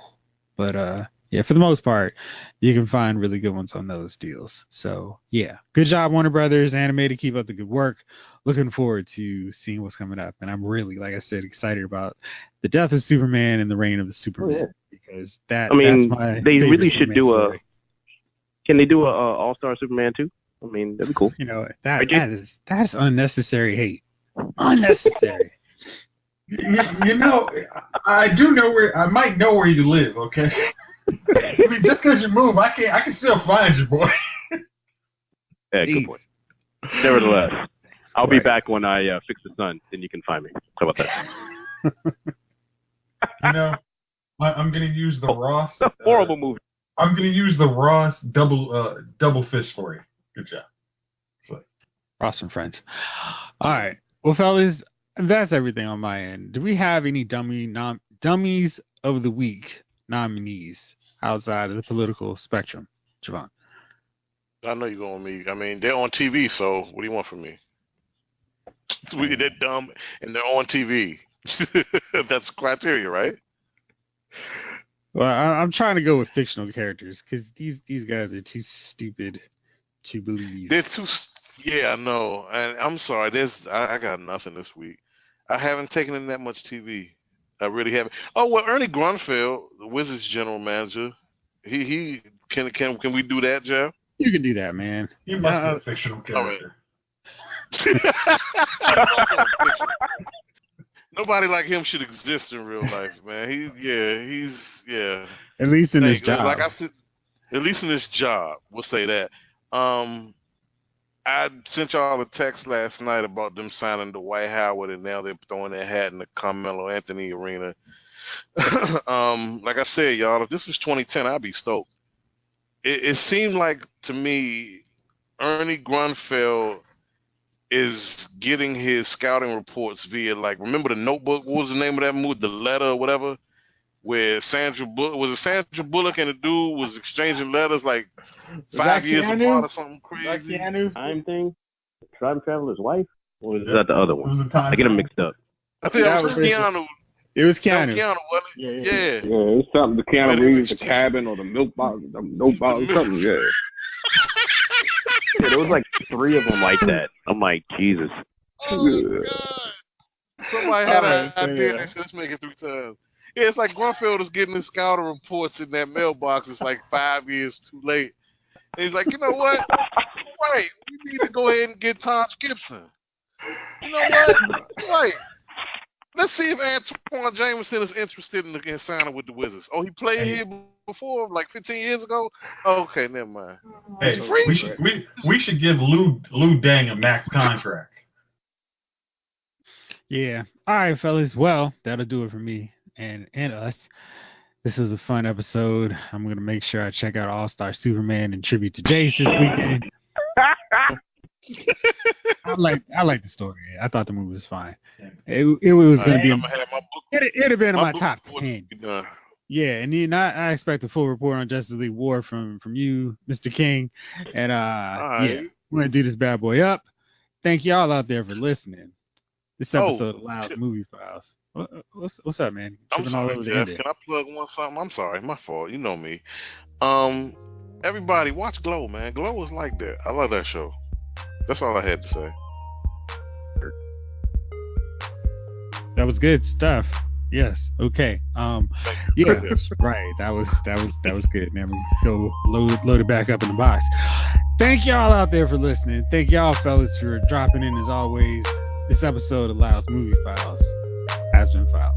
But yeah, for the most part, you can find really good ones on those deals. So yeah, good job, Warner Brothers Animated. Keep up the good work. Looking forward to seeing what's coming up, and I'm really, like I said, excited about the death of Superman and the reign of the Superman, because that's my they really should Superman do story. Can they do a All-Star Superman too? I mean, that'd be cool. That's unnecessary hate. Unnecessary. I do know I might know where you live. Okay. I mean, just because you move, I can still find you, boy. Yeah, good point. Nevertheless, I'll be back when I fix the sun, then you can find me. How about that? I'm going to use the Ross. It's a horrible movie. I'm going to use the Ross double fist for you. Good job. So. Ross and friends. All right. Well, fellas, that's everything on my end. Do we have any dummies of the week nominees outside of the political spectrum, Javon? I know you're going with me. I mean, they're on TV, so what do you want from me? They're dumb, and they're on TV. That's criteria, right? Well, I'm trying to go with fictional characters, because these guys are too stupid to believe. They're too... Yeah, I know. And I'm sorry. I got nothing this week. I haven't taken in that much TV. I really haven't. Oh, well, Ernie Grunfeld, the Wizards general manager, he can we do that, Jeff? You can do that, man. You must be a fictional character. Nobody like him should exist in real life, man. He's At least in this job. Like I said, at least in this job, we'll say that. I sent y'all a text last night about them signing Dwight Howard, and now they're throwing their hat in the Carmelo Anthony arena. Like I said, y'all, if this was 2010, I'd be stoked. It seemed like, to me, Ernie Grunfeld is getting his scouting reports via, like, remember The Notebook? What was the name of that movie? The Letter or whatever? Where Sandra Bullock and the dude was exchanging letters like 5 years apart or something crazy. Time thing? Time Traveler's Wife? Or is that the other one? I get them mixed up. I think that was Keanu. It was Keanu. Keanu, wasn't it? Yeah. Yeah, it's something. The Keanu Reeves, the cabin, or the milk bottle, something. Yeah. There was like 3 of them like that. I'm like, Jesus. Oh, God. Somebody had an idea and they said, let's make it 3 times. Yeah, it's like Grunfeld is getting his scouting reports in that mailbox. It's like 5 years too late. And he's like, you know what? Right. We need to go ahead and get Tom Gibson. You know what? Right. Let's see if Antoine Jameson is interested in signing with the Wizards. Oh, he played here before, like 15 years ago? Okay, never mind. Hey, we should give Lou Dang a max contract. Yeah. All right, fellas. Well, that'll do it for me and us. This was a fun episode. I'm going to make sure I check out All-Star Superman and Tribute to Jace this weekend. I like the story. I thought the movie was fine. It was going to be. It'd have been in my top 10. Yeah, and then I expect a full report on Justice League War from you, Mr. King. And yeah, we're going to do this bad boy up. thank y'all out there for listening. This episode of Loud Movie Files. What's up, man? I'm sorry, Jeff. Can I plug something? I'm sorry, my fault. You know me. Everybody, watch Glow, man. Glow is like that. I love that show. That's all I had to say. That was good stuff. Yes. Okay. Yeah. Right. That was good. Man, we go load it back up in the box. Thank y'all out there for listening. Thank y'all fellas for dropping in as always. This episode of Loud's Movie Files has been filed.